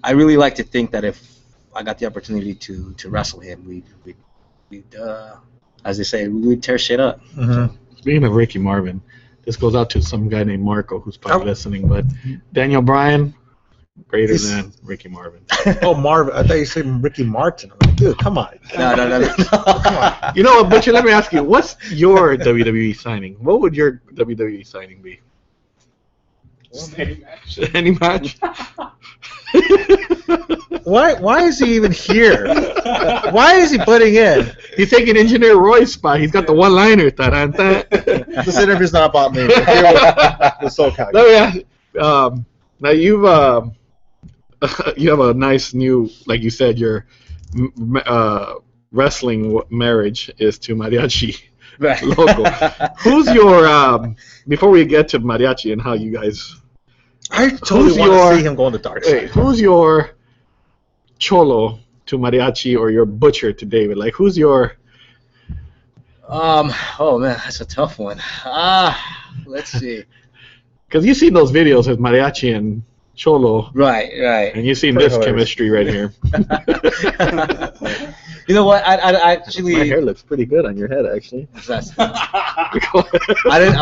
I really like to think that if I got the opportunity to wrestle him, we'd as they say, we'd tear shit up. Speaking of Ricky Marvin, this goes out to some guy named Marco who's probably listening, but Daniel Bryan, greater than Ricky Marvin. Oh, Marvin. I thought you said Ricky Martin. I'm like, dude, come on. No. Come on. You know what, Butcher, let me ask you, what's your WWE signing? What would your WWE signing be? Any match? Why is he even here? Why is he butting in? He's taking Engineer Roy's spot. He's got the one-liner. This interview's not about me. We're here with SoCal. Now you have a nice new, like you said, your wrestling marriage is to Mariachi Loco. Who's your before we get to Mariachi and how you guys? I totally want to see him go on the dark side. Who's your Cholo to Mariachi or your Butcher to David? Like, who's your? Oh man, that's a tough one. Let's see. Because you've seen those videos with Mariachi and Cholo. Right. And you've seen this chemistry right here. You know what? I actually. My hair looks pretty good on your head, actually. I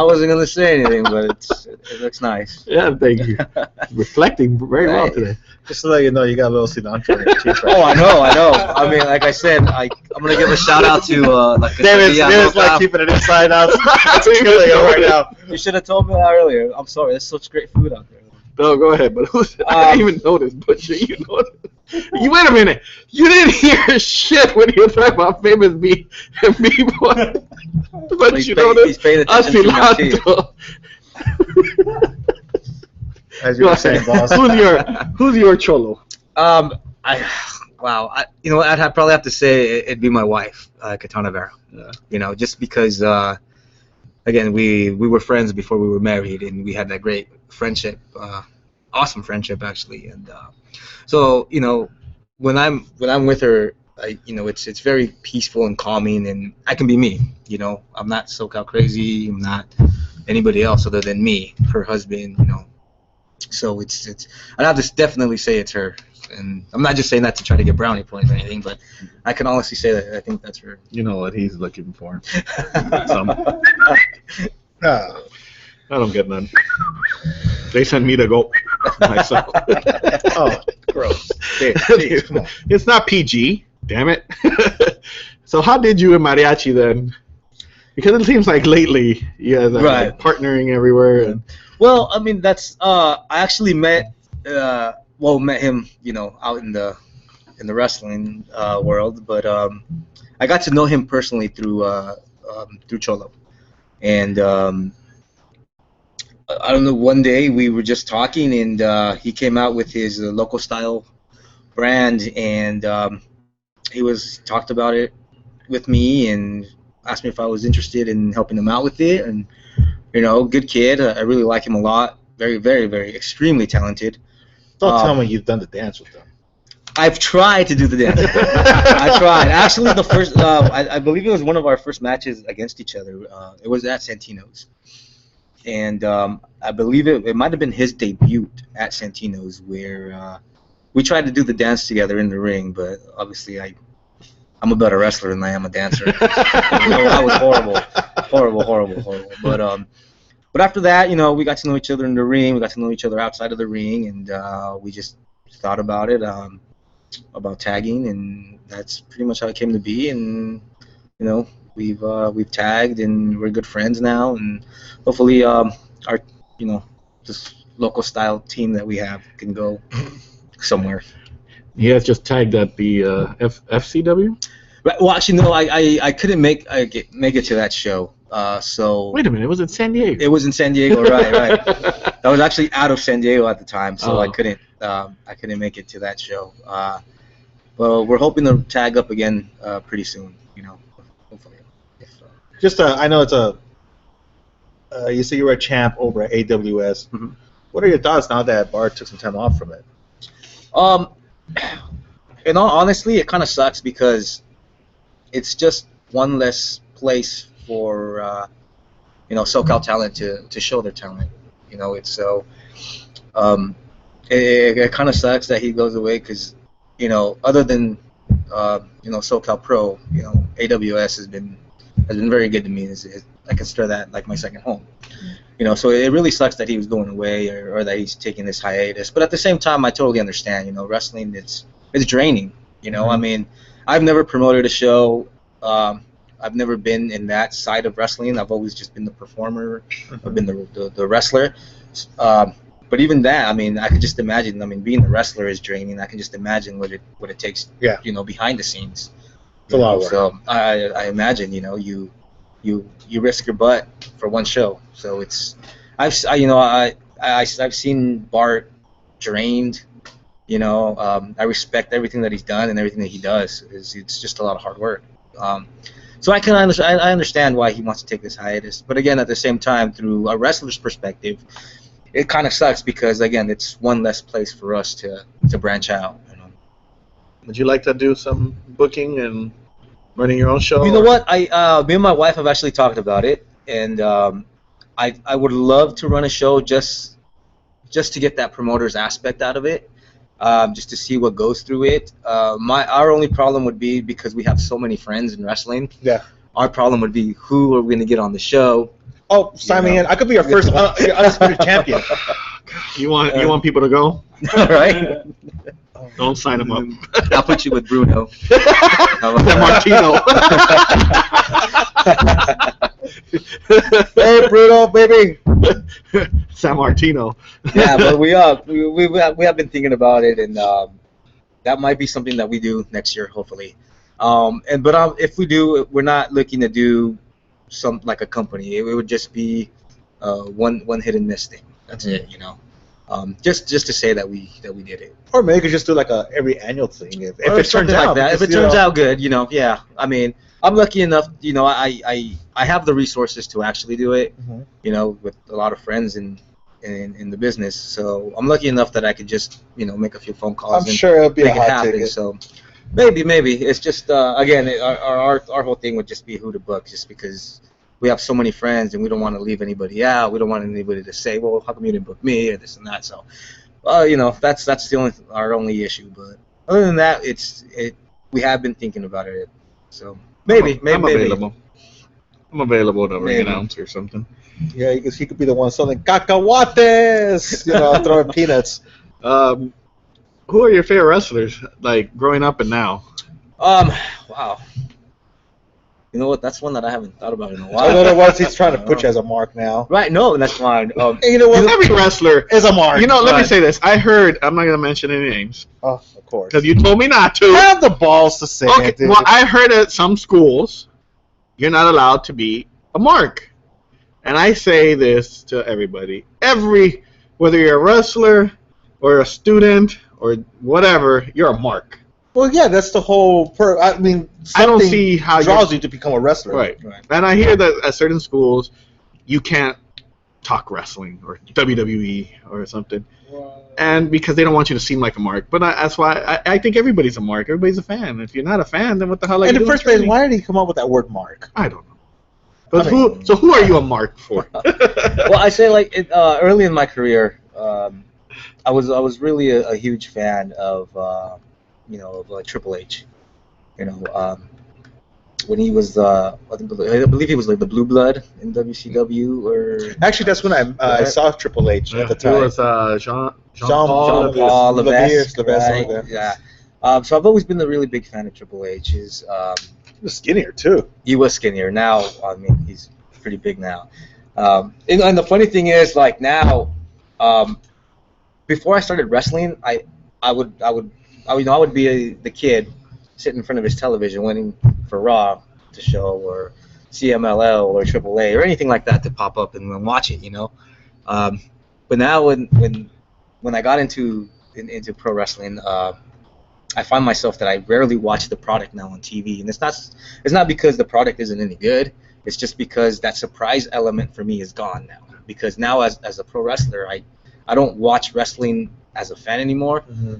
wasn't gonna say anything, but it looks nice. Yeah, thank you. Reflecting very well today. Just to let you know, you got a little cilantro in your teeth. Right? Oh, I know. I mean, like I said, I'm gonna give a shout out to like. David's like keeping it inside out. That's killing it right now. You should have told me that earlier. I'm sorry. There's such great food out there. No, go ahead. But I didn't even notice. Butcher, you noticed. You wait a minute. You didn't hear shit when you were talking about famous B-boy. But you noticed. He's paying attention to my teeth. As you were saying, boss. Who's your Cholo? You know, I'd probably have to say it'd be my wife, Katana Vera. Yeah. You know, just because again, we were friends before we were married, and we had that great friendship, awesome friendship actually, and so you know, when I'm with her, you know, it's very peaceful and calming, and I can be me. You know, I'm not SoCal crazy. I'm not anybody else other than me, her husband. You know, so it's I'd have to definitely say it's her, and I'm not just saying that to try to get brownie points or anything, but I can honestly say that I think that's her. You know what he's looking for. I don't get none. They sent me to go myself. Oh, gross. Jeez, come on. It's not PG, damn it. So how did you and Mariachi then? Because it seems like lately you guys are like partnering everywhere. And well, I mean, that's I actually met him, you know, out in the wrestling world, but I got to know him personally through Cholo, and I don't know. One day we were just talking, and he came out with his local style brand, and he talked about it with me and asked me if I was interested in helping him out with it. And you know, good kid. I really like him a lot. Very, very, very extremely talented. Don't tell me you've done the dance with them. I've tried to do the dance. I tried. Actually, the first, I believe it was one of our first matches against each other. It was at Santino's. And I believe it might have been his debut at Santino's where we tried to do the dance together in the ring, but obviously I'm a better wrestler than I am a dancer. I was horrible. But after that, we got to know each other in the ring. We got to know each other outside of the ring, and we just thought about it, about tagging, and that's pretty much how it came to be. And we've tagged, and we're good friends now, and hopefully our this local style team that we have can go somewhere. You guys just tagged at the FCW? Right, well, actually, no, I couldn't make it to that show. So Wait a minute, it was in San Diego. it was in San Diego, right. I was actually out of San Diego at the time, so I couldn't make it to that show. But we're hoping to tag up again pretty soon. Hopefully. I know it's you say you were a champ over at AWS. Mm-hmm. What are your thoughts now that Bart took some time off from it? In all honesty, it kind of sucks because it's just one less place for SoCal talent to show their talent. It's so it kind of sucks that he goes away because other than SoCal Pro, AWS has been very good to me. I consider that like my second home. So it really sucks that he was going away or that he's taking this hiatus. But at the same time, I totally understand. Wrestling it's draining. I mean, I've never promoted a show. I've never been in that side of wrestling. I've always just been the performer. I've been the wrestler. But even that, I mean, I could just imagine. I mean, being the wrestler is draining. I can just imagine what it takes. Yeah. Behind the scenes. It's a lot of work. So I imagine. You risk your butt for one show. So I've seen Bart drained. I respect everything that he's done and everything that he does. It's just a lot of hard work. So I understand why he wants to take this hiatus. But again, at the same time, through a wrestler's perspective, it kind of sucks because again, it's one less place for us to branch out. Would you like to do some booking and running your own show? You know what? Me and my wife have actually talked about it, and I would love to run a show just to get that promoter's aspect out of it, just to see what goes through it. Our only problem would be because we have so many friends in wrestling. Yeah. Our problem would be who are we going to get on the show. Oh, sign me in. I could be your first undisputed champion. You want people to go? Right? Don't sign them up. I'll put you with Bruno. San Martino. Hey, Bruno, baby. San Martino. Yeah, but we have been thinking about it, and that might be something that we do next year, hopefully. But if we do, we're not looking to do some like a company. It would just be one hit and miss thing. That's it, just to say that we did it. Or maybe you could just do like a every annual thing if it turns like out. that. If it turns out good, yeah. I mean, I'm lucky enough, I have the resources to actually do it, with a lot of friends in the business. So I'm lucky enough that I could just, make a few phone calls. I'm sure it'll be make a hot it happen. ticket. So maybe it's just again, our whole thing would just be who to book, just because we have so many friends and we don't want to leave anybody out. We don't want anybody to say, well, how come you didn't book me or this and that. So, that's our only issue. But other than that, we have been thinking about it. So maybe. I'm available to ring announce or something. Yeah, he could be the one selling cacahuates, throwing peanuts. Who are your favorite wrestlers, like growing up and now? Wow. You know what? That's one that I haven't thought about in a while. I don't know what he's trying to put you as a mark now. Right? No, that's fine. You know what? Every wrestler is a mark. Let me say this. I heard. I'm not gonna mention any names. Oh, of course. Because you told me not to. Have the balls to say it. Dude. Well, I heard at some schools, you're not allowed to be a mark, and I say this to everybody. Whether you're a wrestler or a student or whatever, you're a mark. Well, yeah, that's the whole. I don't see how draws you to become a wrestler. Right. And I hear that at certain schools, you can't talk wrestling or WWE or something. And because they don't want you to seem like a mark. But that's why I think everybody's a mark. Everybody's a fan. If you're not a fan, then what the hell are you In the doing first place, training? why did he come up with that word mark? I don't know. But who are you a mark for? Well, I say like early in my career, I was really a huge fan of of like Triple H. When he was I believe he was like the Blue Blood in WCW or Actually, that's when I saw Triple H at the time. It was Jean Jean-Paul Levesque, Levesque, right? Yeah. So I've always been a really big fan of Triple H. He was skinnier too. He was skinnier. Now, I mean, he's pretty big now. And the funny thing is, like now, before I started wrestling, I would be the kid sitting in front of his television waiting for Raw to show or CMLL or AAA or anything like that to pop up and watch it, But now when I got into pro wrestling, I find myself that I rarely watch the product now on TV, and it's not because the product isn't any good. It's just because that surprise element for me is gone now. Because now as a pro wrestler, I don't watch wrestling as a fan anymore. Mm-hmm.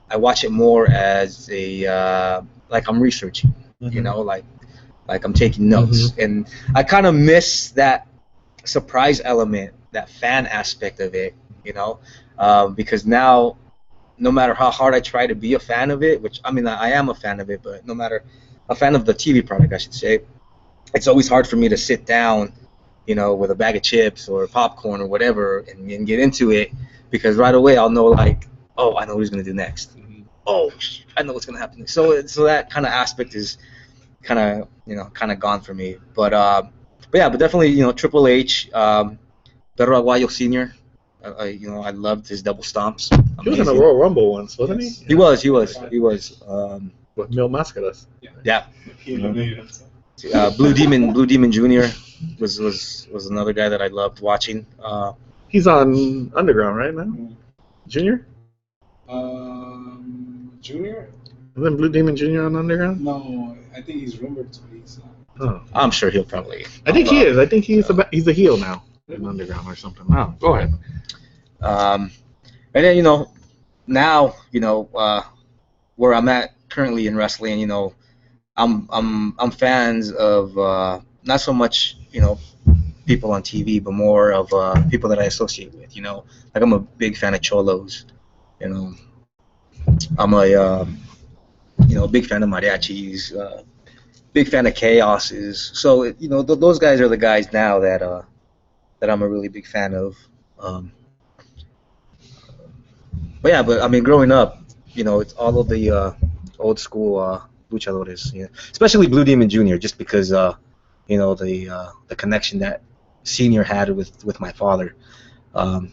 I watch it more as a like I'm researching, Mm-hmm. Like I'm taking notes, and I kind of miss that surprise element, that fan aspect of it, because now, no matter how hard I try to be a fan of it, which I mean I am a fan of it, but no matter a fan of the TV product, I should say, it's always hard for me to sit down, with a bag of chips or popcorn or whatever and get into it, because right away I'll know like, oh, I know what he's gonna do next. Oh, I know what's gonna happen. So that kind of aspect is kind of gone for me. But definitely Triple H, Pedro Aguayo Sr. I loved his double stomps. He was in a Royal Rumble once, wasn't he? He was. With Mil Mascaras. Yeah. He eliminated himself. Blue Demon Jr. was another guy that I loved watching. He's on Underground right now. Junior? Junior? Isn't Blue Demon Jr. on Underground? No, I think he's rumored to be. So. Oh. I'm sure he'll probably. I think he is. I think he's a heel now in Underground or something. Oh, go ahead. And then now where I'm at currently in wrestling, I'm fans of not so much people on TV, but more of people that I associate with. Like I'm a big fan of Cholos. I'm a big fan of mariachis. Big fan of chaoses. So those guys are the guys now that I'm a really big fan of. But I mean, growing up, it's all of the old school luchadores, especially Blue Demon Jr. Just because the connection that Senior had with my father, and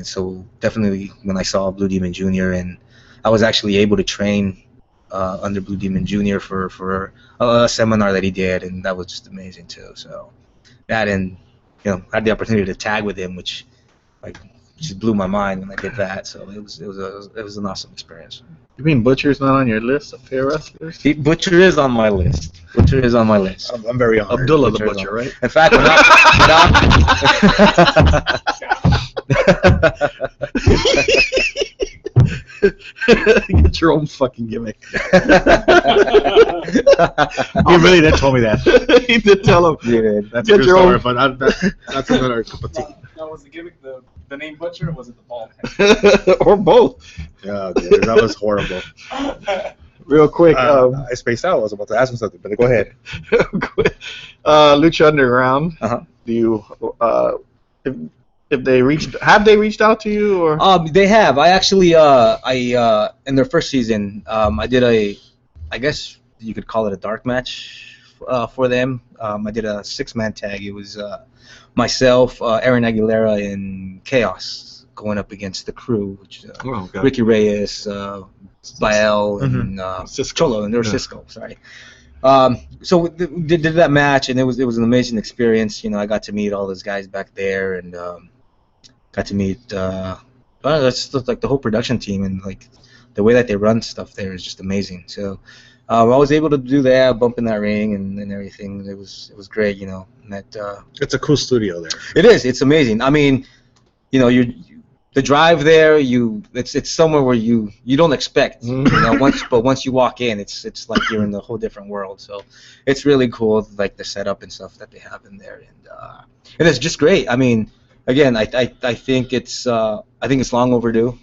so definitely when I saw Blue Demon Jr. and I was actually able to train under Blue Demon Jr. for a seminar that he did, and that was just amazing too. So that, and I had the opportunity to tag with him, which just blew my mind when I did that. So it was an awesome experience. You mean Butcher's not on your list of fair wrestlers? Butcher is on my list. I'm very honored. Abdullah the Butcher, right? In fact, Get your own fucking gimmick. You really didn't tell me that. He did tell him. Yeah, That's Get a true your story, own- but that's another cup of tea. That was the gimmick, the name Butcher, or was it the ball? Or both. Yeah, dude, that was horrible. Real quick. I spaced out. I was about to ask him something, but go ahead. Lucha Underground. Uh-huh. Do you if they reached out to you or? They have. I actually in their first season, I did I guess you could call it a dark match for them. I did a 6-man tag. It was myself, Aaron Aguilera, and Chaos going up against the Crew, which Ricky Reyes, Bael, and Cholo, and Cisco. Sorry. So we did that match, and it was an amazing experience. I got to meet all those guys back there, and got to meet that's just like the whole production team, and like the way that they run stuff there is just amazing. So I was able to do that, bump in that ring and everything. It was great, Met, It's a cool studio there. it is. It's amazing. I mean, the drive there. It's somewhere where you don't expect. Once you walk in, it's like you're in a whole different world. So it's really cool, like the setup and stuff that they have in there, and it's just great. I mean, again, I think it's long overdue.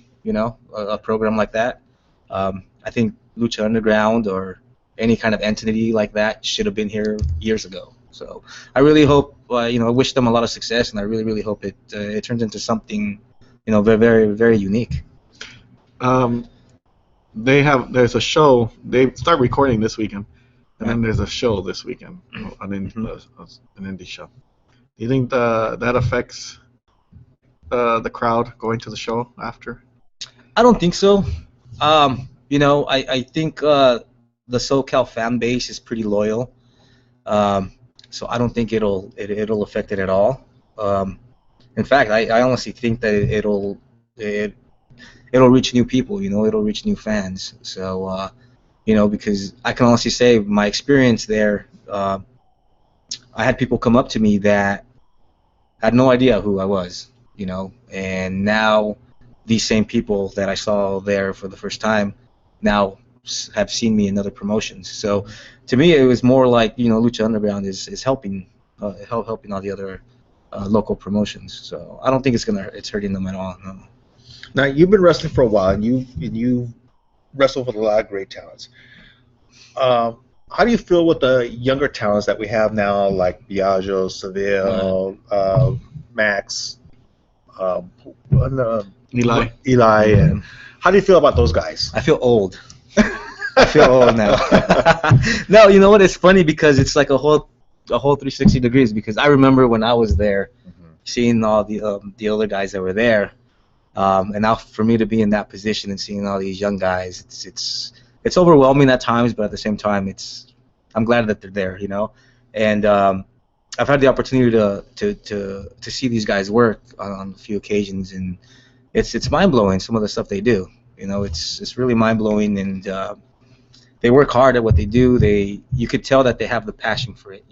A program like that. I think Lucha Underground or any kind of entity like that should have been here years ago. So I really hope, I wish them a lot of success, and I really, really hope it turns into something, very, very, very unique. There's a show. They start recording this weekend, and then there's a show this weekend, an indie show. Do you think that affects the crowd going to the show after? I don't think so. I think the SoCal fan base is pretty loyal, so I don't think it'll affect it at all. In fact, I honestly think that it'll reach new people. It'll reach new fans. So because I can honestly say my experience there, I had people come up to me that had no idea who I was, and now these same people that I saw there for the first time now have seen me in other promotions. So to me, it was more like Lucha Underground is helping helping all the other local promotions. So I don't think it's hurting them at all. No. Now you've been wrestling for a while, and you wrestled with a lot of great talents. How do you feel with the younger talents that we have now, like Biagio, Seville, Max, Eli, and how do you feel about those guys? I feel old. I feel old now. No, you know what? It's funny because it's like a whole 360 degrees. Because I remember when I was there, seeing all the older guys that were there, and now for me to be in that position and seeing all these young guys, it's overwhelming at times. But at the same time, I'm glad that they're there, And I've had the opportunity to see these guys work on a few occasions, and it's mind blowing some of the stuff they do. It's really mind blowing, and they work hard at what they do. You could tell that they have the passion for it.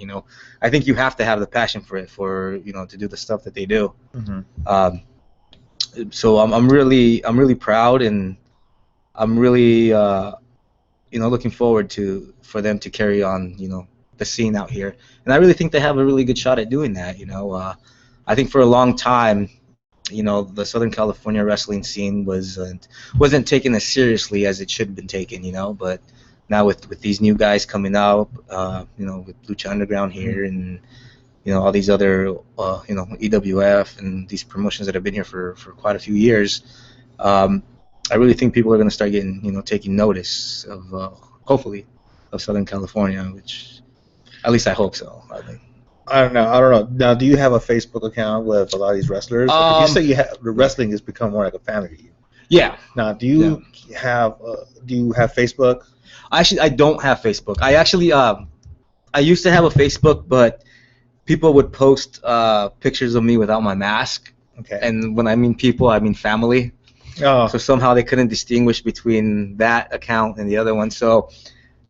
I think you have to have the passion for it to do the stuff that they do. So I'm really proud, and I'm really looking forward for them to carry on the scene out here, and I really think they have a really good shot at doing that. I think for a long time, the Southern California wrestling scene wasn't taken as seriously as it should have been taken. But now with these new guys coming up, with Lucha Underground here, and all these other EWF and these promotions that have been here for quite a few years, I really think people are going to start taking notice of hopefully of Southern California, which at least I hope so. I don't know. Now, do you have a Facebook account with a lot of these wrestlers? You say the wrestling has become more like a family to you. Yeah. Now, do you have Facebook? Actually, I don't have Facebook. I used to have a Facebook, but people would post pictures of me without my mask. Okay. And when I mean people, I mean family. Oh. So somehow they couldn't distinguish between that account and the other one. So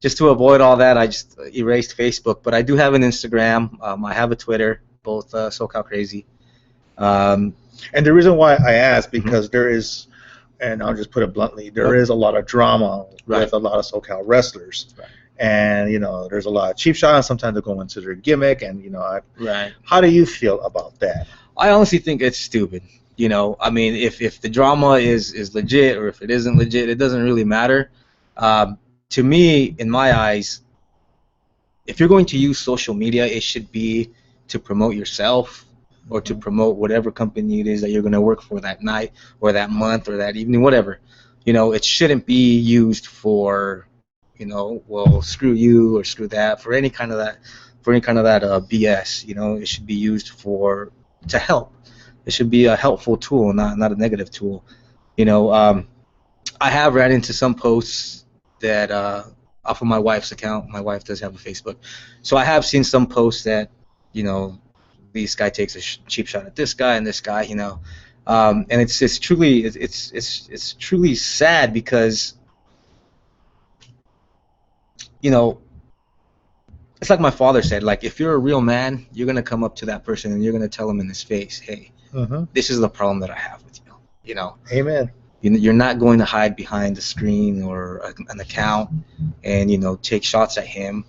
just to avoid all that, I just erased Facebook. But I do have an Instagram. I have a Twitter, both SoCal Crazy. And the reason why I asked, because there is, and I'll just put it bluntly, there is a lot of drama with a lot of SoCal wrestlers. Right. And, there's a lot of cheap shots. Sometimes they go into their gimmick. And, Right. How do you feel about that? I honestly think it's stupid. I mean, if the drama is legit or if it isn't legit, it doesn't really matter. To me, in my eyes, if you're going to use social media, it should be to promote yourself or to promote whatever company it is that you're going to work for that night or that month or that evening, whatever. It shouldn't be used for, well, screw you or screw that, for any kind of that BS. It should be used to help. It should be a helpful tool, not a negative tool. I have ran into some posts that off of my wife's account. My wife does have a Facebook, so I have seen some posts that this guy takes a cheap shot at this guy and this guy, and it's truly sad because you know, it's like my father said, like, if you're a real man, you're going to come up to that person and you're going to tell him in his face, hey, this is the problem that I have with you, you know. Amen. You're not going to hide behind the screen or an account and, you know, take shots at him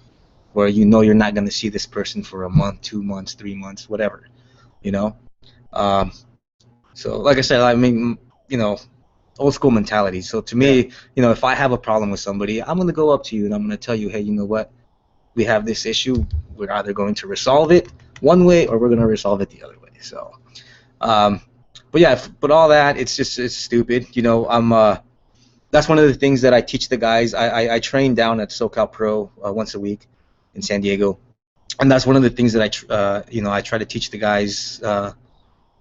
where you know you're not going to see this person for a month, 2 months, 3 months, whatever, you know. So, like I said, I mean, you know, old school mentality. So to me, you know, if I have a problem with somebody, I'm going to go up to you and I'm going to tell you, hey, you know what? We have this issue. We're either going to resolve it one way or we're going to resolve it the other way. So, but yeah, but all that, it's stupid. You know, that's one of the things that I teach the guys. I train down at SoCal Pro once a week in San Diego, and that's one of the things that I try to teach the guys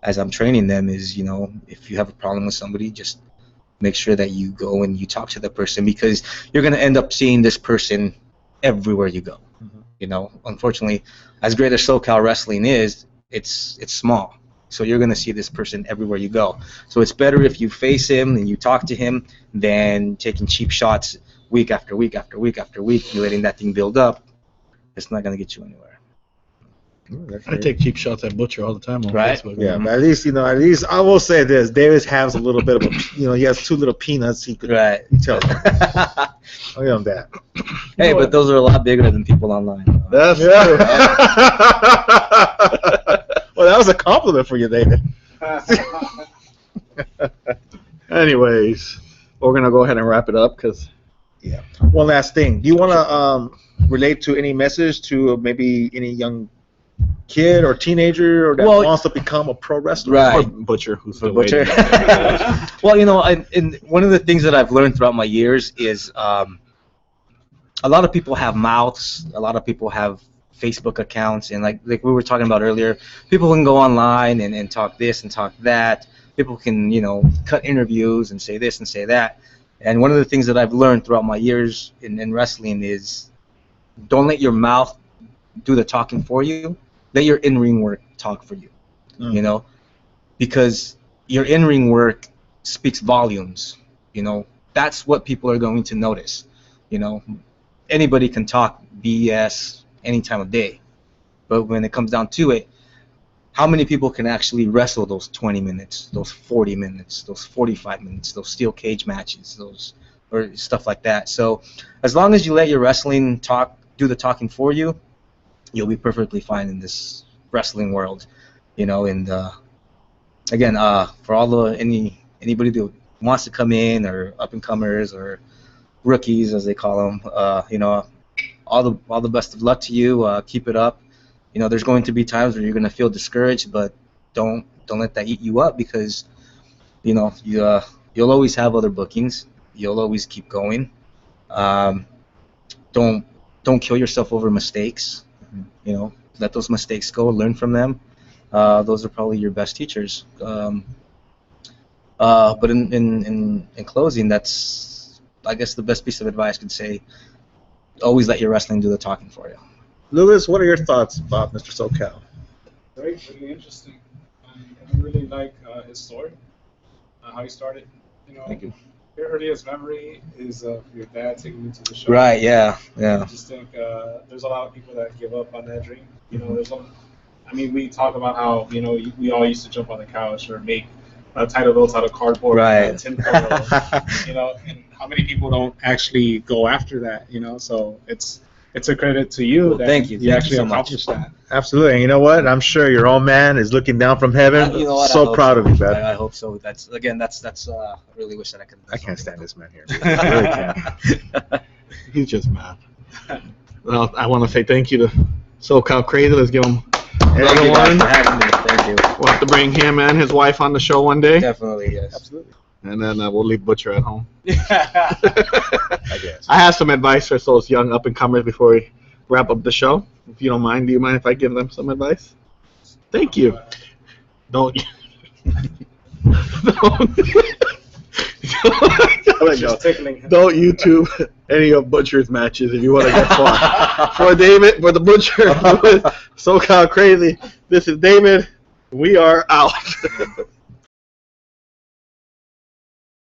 as I'm training them is, you know, if you have a problem with somebody, just make sure that you go and you talk to the person, because you're going to end up seeing this person everywhere you go. You know, unfortunately, as great as SoCal wrestling is, it's small. So you're going to see this person everywhere you go. So it's better if you face him and you talk to him than taking cheap shots week after week after week after week and letting that thing build up. It's not going to get you anywhere. I take cheap shots at Butcher all the time on Facebook. Yeah, but at least I will say this: Davis has a little bit of he has 2 little peanuts he could tell. I'll give him that. Hey, but those are a lot bigger than people online. That's true. Well, that was a compliment for you, David. Anyways, we're gonna go ahead and wrap it up because. Yeah. One last thing. Do you want to relate to any message to maybe any young kid or teenager or that wants to become a pro wrestler? Right. Or Butcher, who's the Butcher. Well, you know, and one of the things that I've learned throughout my years is a lot of people have mouths. A lot of people have Facebook accounts, and like we were talking about earlier, people can go online and talk this and talk that. People can, you know, cut interviews and say this and say that. And one of the things that I've learned throughout my years in wrestling is don't let your mouth do the talking for you. Let your in-ring work talk for you, you know, because your in-ring work speaks volumes. You know, that's what people are going to notice. You know, anybody can talk BS any time of day, but when it comes down to it, how many people can actually wrestle those 20 minutes, those 40 minutes, those 45 minutes, those steel cage matches, or stuff like that? So as long as you let your wrestling do the talking for you, you'll be perfectly fine in this wrestling world, you know. And again, for all anybody that wants to come in, or up and comers or rookies as they call them, you know, all the best of luck to you. Keep it up. You know, there's going to be times where you're going to feel discouraged, but don't let that eat you up, because, you know, you'll always have other bookings. You'll always keep going. Don't kill yourself over mistakes. You know, let those mistakes go. Learn from them. Those are probably your best teachers. But in closing, that's, I guess, the best piece of advice I could say. Always let your wrestling do the talking for you. Lewis, what are your thoughts about Mr. SoCal? Very, really interesting. I really like his story, how he started. You know, Thank you. Your earliest memory is of your dad taking you to the show. Right. Yeah. I just think there's a lot of people that give up on that dream. You know, we talk about how, you know, we all used to jump on the couch or make title belts out of cardboard, right? Tinfoil, you know, and how many people don't actually go after that? You know, so it's a credit to you. Well, that thank you. You Thank actually you so accomplished that. Absolutely. And you know what? I'm sure your old man is looking down from heaven. You know what? So proud of you, brother. I hope so. That's I really wish that I could. I can't stand this man here. I really can't. He's just mad. Well, I want to say thank you to SoCal Crazy. Let's give him another one. Thank you. We'll have to bring him and his wife on the show one day. Definitely, yes. Absolutely. And then we'll leave Butcher at home. I guess. I have some advice for those young up-and-comers before we wrap up the show. If you don't mind, do you mind if I give them some advice? Thank you. Don't YouTube any of Butcher's matches if you want to get far. For David, for the Butcher, SoCal Crazy, this is David. We are out.